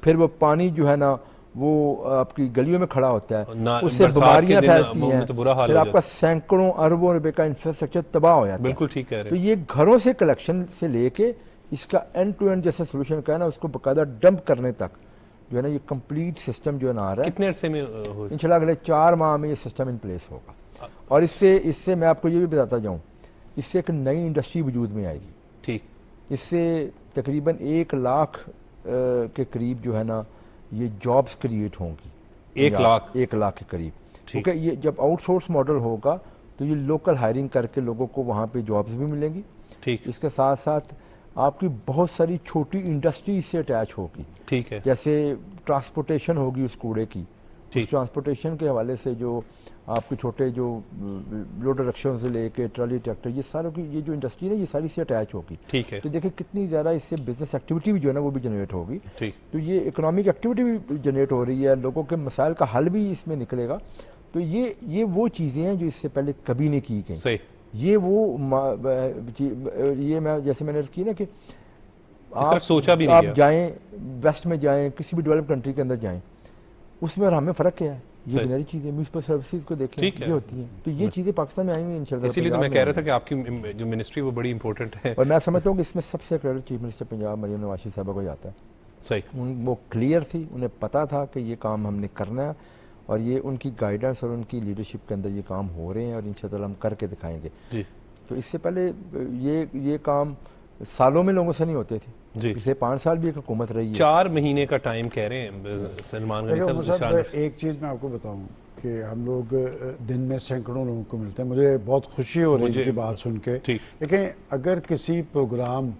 फिर वो पानी जो है ना वो आपकी गलियों में खड़ा होता है, उससे बीमारियां फैलती हैं, तो फिर आपका सैकड़ों अरबों रुपए का इंफ्रास्ट्रक्चर तबाह हो जाता है। बिल्कुल ठीक कह रहे हैं। तो ये घरों से कलेक्शन से लेके इसका एंड टू एंड जैसे सोल्यूशन का है ना, उसको बाकायदा डंप करने तक जो है ना, ये कंप्लीट सिस्टम जो है ना आ रहा है। कितने अरसे में इंशाल्लाह अगले 4 माह में ये सिस्टम इन प्लेस होगा। और इससे मैं आपको ये भी बताता जाऊँ, इससे एक नई इंडस्ट्री वजूद में आएगी। ठीक, इससे तकरीबन 1 लाख के करीब जो है ना ये जॉब्स क्रिएट होंगी। 1 लाख? 1 लाख के करीब, क्योंकि ये जब आउटसोर्स मॉडल होगा तो ये लोकल हायरिंग करके लोगों को वहाँ पे जॉब्स भी मिलेंगी। ठीक, इसके साथ साथ आपकी बहुत सारी छोटी इंडस्ट्री इससे अटैच होगी। ठीक है, जैसे ट्रांसपोर्टेशन होगी उस कूड़े की, उस ट्रांसपोर्टेशन के हवाले से जो आपके छोटे जो लोडर रिक्शों से लेके ट्रॉली ट्रैक्टर, ये सारों की ये जो इंडस्ट्री है ये सारी से अटैच होगी। ठीक है, तो देखिए कितनी ज़्यादा इससे बिजनेस एक्टिविटी भी जो है ना वो भी जनरेट होगी। ठीक, तो ये इकोनॉमिक एक्टिविटी भी जनरेट हो रही है, लोगों के मसाइल का हल भी इसमें निकलेगा। तो ये वो चीज़ें हैं जो इससे पहले कभी नहीं की गई। सही। ये मैं जैसे मैंने की ना कि आप सोचा भी नहीं, आप जाएं वेस्ट में जाएं, किसी भी डेवलप कंट्री के अंदर जाएं, उसमें और हमें फ़र्क क्या है, ये बुनियादी चीज़ें म्यूनिसिपल सर्विसेज को देखें ये होती हैं। तो ये चीज़ें पाकिस्तान में आई हुई इंशाल्लाह। इसीलिए तो मैं कह रहा था कि आपकी जो मिनिस्ट्री वो बड़ी इंपॉर्टेंट है। और मैं समझता हूँ कि इसमें सबसे credit chief minister Punjab Maryam Nawaz Sharif साहबा को जाता है। सही, वो क्लियर थी, उन्हें पता था कि ये काम हमने करना है, और ये उनकी गाइडेंस और उनकी लीडरशिप के अंदर ये काम हो रहे हैं, और इंशाल्लाह हम करके दिखाएंगे जी। तो इससे पहले ये काम सालों में लोगों से नहीं होते थे जी। पिछले 5 साल भी एक हुकूमत रही है। 4 महीने का टाइम कह रहे हैं सलमान गनी साहब। एक चीज़ मैं आपको बताऊं कि हम लोग दिन में सैकड़ों लोगों को मिलते हैं, मुझे बहुत खुशी हो रही है इनकी बात सुन के। देखें, अगर किसी प्रोग्राम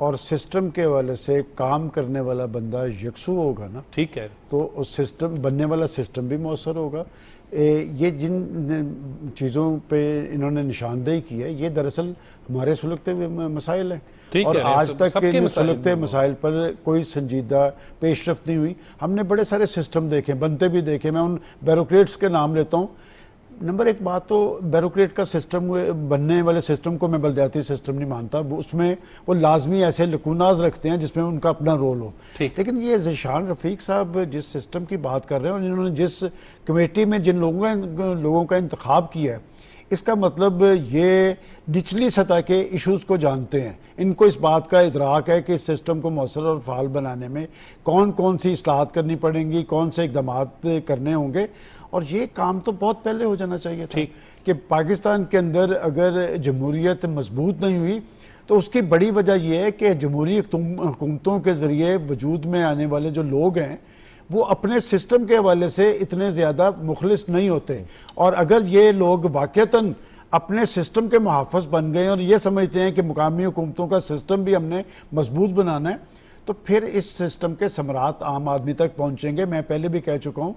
और सिस्टम के हवाले से काम करने वाला बंदा यकसू होगा ना, ठीक है, तो उस सिस्टम बनने वाला सिस्टम भी मौसर होगा। ये जिन चीज़ों पे इन्होंने निशानदेही की है, ये दरअसल हमारे सुलगते हुए मसाइल हैं, और आज तक इन सुलगते मसाइल पर कोई संजीदा पेशरफ्त नहीं हुई। हमने बड़े सारे सिस्टम देखे, बनते भी देखे, मैं उन ब्यूरोक्रेट्स के नाम लेता हूँ। नंबर 1 बात तो ब्यूरोक्रेट का सिस्टम, बनने वाले सिस्टम को मैं बलदियाती सिस्टम नहीं मानता, उसमें वो लाजमी ऐसे लकूनाज रखते हैं जिसमें उनका अपना रोल हो। लेकिन ये ज़ीशान रफ़ीक साहब जिस सिस्टम की बात कर रहे हैं, और जिन्होंने जिस कमेटी में जिन लोगों का इंतखाब किया है, इसका मतलब ये निचली सतह के इश्यूज़ को जानते हैं, इनको इस बात का इदराक है कि इस सिस्टम को मौसर और फ़ाल बनाने में कौन कौन सी इस्लाहत करनी पड़ेंगी, कौन से इक़दाम करने होंगे। और ये काम तो बहुत पहले हो जाना चाहिए था कि पाकिस्तान के अंदर अगर जमहूरियत मजबूत नहीं हुई तो उसकी बड़ी वजह यह है कि जमहूरी हुकूमतों के ज़रिए वजूद में आने वाले जो लोग हैं वो अपने सिस्टम के हवाले से इतने ज़्यादा मुखलिस नहीं होते। और अगर ये लोग वाक़तन अपने सिस्टम के मुहाफ़िज़ बन गए और ये समझते हैं कि मुकामी हुकूमतों का सिस्टम भी हमने मजबूत बनाना है, तो फिर इस सिस्टम के समरात आम आदमी तक पहुँचेंगे। मैं पहले भी कह चुका हूँ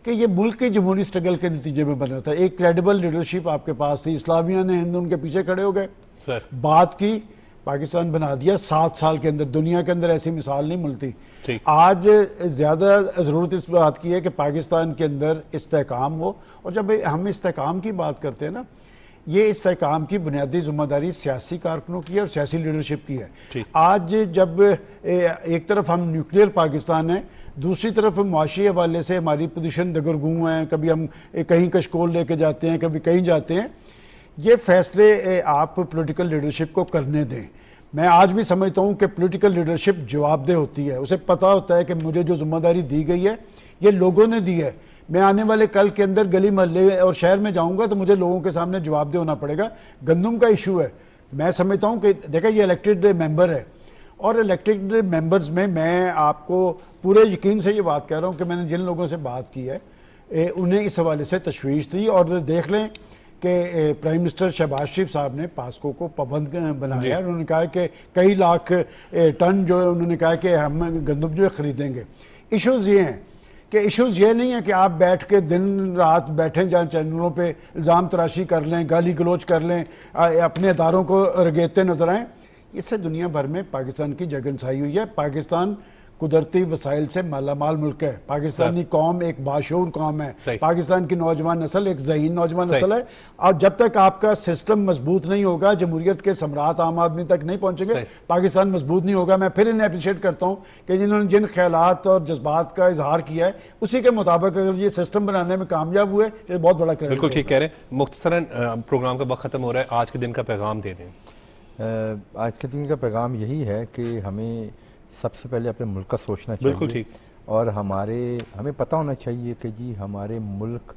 कि ये मुल्क की जमहूरी स्ट्रगल के नतीजे में बना था। एक क्रेडिबल लीडरशिप आपके पास थी, इस्लामिया ने हिंद उनके पीछे खड़े हो गए, बात की, पाकिस्तान बना दिया 7 साल के अंदर। दुनिया के अंदर ऐसी मिसाल नहीं मिलती। आज ज़्यादा ज़रूरत इस बात की है कि पाकिस्तान के अंदर इस्तेहकाम हो, और जब हम इस्तेहकाम की बात करते हैं ना, ये इस्तेहकाम की बुनियादी जिम्मेदारी सियासी कारकुनों की है और सियासी लीडरशिप की है। आज जब एक तरफ हम न्यूक्लियर पाकिस्तान है, दूसरी तरफ मुआशी हवाले से हमारी पोजीशन दगरगूं है, कभी हम कहीं कशकोल लेके जाते हैं, कभी कहीं जाते हैं। ये फैसले आप पॉलिटिकल लीडरशिप को करने दें। मैं आज भी समझता हूँ कि पॉलिटिकल लीडरशिप जवाबदेह होती है, उसे पता होता है कि मुझे जो जिम्मेदारी दी गई है ये लोगों ने दी है। मैं आने वाले कल के अंदर गली मोहल्ले और शहर में जाऊंगा तो मुझे लोगों के सामने जवाबदेह होना पड़ेगा। गंदम का इशू है, मैं समझता हूँ कि देखा ये इलेक्टेड मेंबर है और इलेक्टेड मेंबर्स में मैं आपको पूरे यकीन से ये बात कह रहा हूँ कि मैंने जिन लोगों से बात की है उन्हें इस हवाले से तशवीश थी। और देख लें कि प्राइम मिनिस्टर शहबाज शरीफ साहब ने पास्को को पाबंद बनाया। उन्होंने कहा कि कई लाख टन जो है उन्होंने कहा कि हम गंदम जो है ख़रीदेंगे। इश्यूज़ ये हैं कि इश्यूज़ ये नहीं है कि आप बैठ के दिन रात बैठें जहाँ चैनलों पे इल्ज़ाम तराशी कर लें, गाली गलोच कर लें, अपने अदारों को रगेते नजर आएँ। इससे दुनिया भर में पाकिस्तान की जगनसाई हुई है। पाकिस्तान कुदरती वसाइल से मालामाल मुल्क है। पाकिस्तानी कौम एक बाशऊर कौम है। पाकिस्तान की नौजवान नस्ल एक ज़हीन नौजवान नस्ल है। और जब तक आपका सिस्टम मजबूत नहीं होगा, जमहूरियत के सम्राट आम आदमी तक नहीं पहुंचेंगे, पाकिस्तान मजबूत नहीं होगा। मैं फिर इन्हें अप्रिशिएट करता हूँ कि जिन्होंने जिन ख्यालात और जज्बात का इजहार किया है उसी के मुताबिक अगर ये सिस्टम बनाने में कामयाब हुए तो बहुत बड़ा क्रेडिट। बिल्कुल ठीक कह रहे हैं। मुख्तसरन प्रोग्राम का वक्त खत्म हो रहा है, आज के दिन का पैगाम दे दें। आज के दिन का पैगाम यही है कि हमें सबसे पहले अपने मुल्क का सोचना चाहिए। बिल्कुल ठीक। और हमें पता होना चाहिए कि जी हमारे मुल्क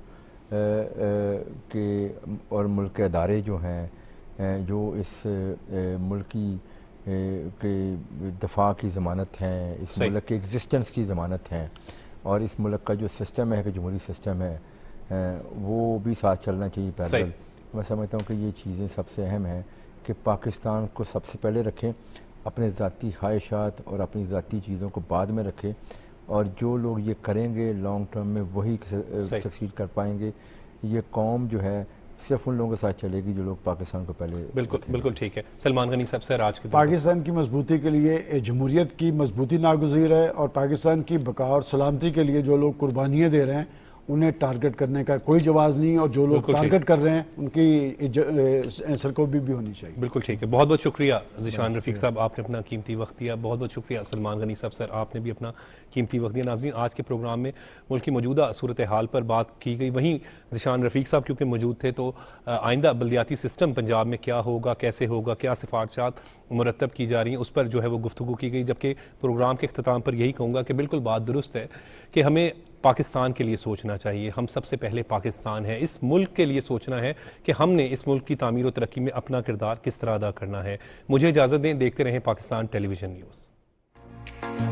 के और मुल्क के अदारे जो हैं जो इस मुल्क के दफा की ज़मानत हैं, इस मुल्क के एग्जिस्टेंस की ज़मानत हैं, और इस मुल्क का जो सिस्टम है कि जमहूरी सिस्टम है वो भी साथ चलना चाहिए पैरेलल। मैं समझता हूँ कि ये चीज़ें सबसे अहम हैं कि पाकिस्तान को सबसे पहले रखें, अपने ज़ाती ख्वाहिशात और अपनी ज़ाती चीज़ों को बाद में रखें, और जो लोग ये करेंगे लॉन्ग टर्म में वही सक्सीड कर पाएंगे। ये कौम जो है सिर्फ उन लोगों के साथ चलेगी जो लोग पाकिस्तान को पहले। बिल्कुल ठीक है। सलमान गनी साहब सर, आज के पाकिस्तान की मजबूती के लिए जमहूरियत की मजबूती नागुज़ीर है, और पाकिस्तान की बका और सलामती के लिए जो लोग कुर्बानियाँ दे रहे हैं उन्हें टारगेट करने का कोई जवाब नहीं, और जो लोग टारगेट कर रहे हैं उनकी सरकोबी भी होनी चाहिए। बिल्कुल ठीक है। बहुत बहुत शुक्रिया ज़ीशान रफ़ीक साहब, आपने अपना कीमती वक्त दिया। बहुत बहुत शुक्रिया सलमान गनी साहब सर, आपने भी अपना कीमती वक्त दिया। नाज़रीन, आज के प्रोग्राम में मुल्क की मौजूदा सूरत हाल पर बात की गई। वहीं ज़ीशान रफ़ीक साहब क्योंकि मौजूद थे तो आइंदा बल्दियाती सिस्टम पंजाब में क्या होगा, कैसे होगा, क्या सिफारशात मुरतब की जा रही हैं, उस पर जो है वो गुफ्तगू की गई। जबकि प्रोग्राम के अख्ताम पर यही कहूँगा कि बिल्कुल बात दुरुस्त है कि हमें पाकिस्तान के लिए सोचना चाहिए। हम सबसे पहले पाकिस्तान है, इस मुल्क के लिए सोचना है कि हमने इस मुल्क की तामीर और तरक्की में अपना किरदार किस तरह अदा करना है। मुझे इजाज़त दें, देखते रहें पाकिस्तान टेलीविज़न न्यूज़।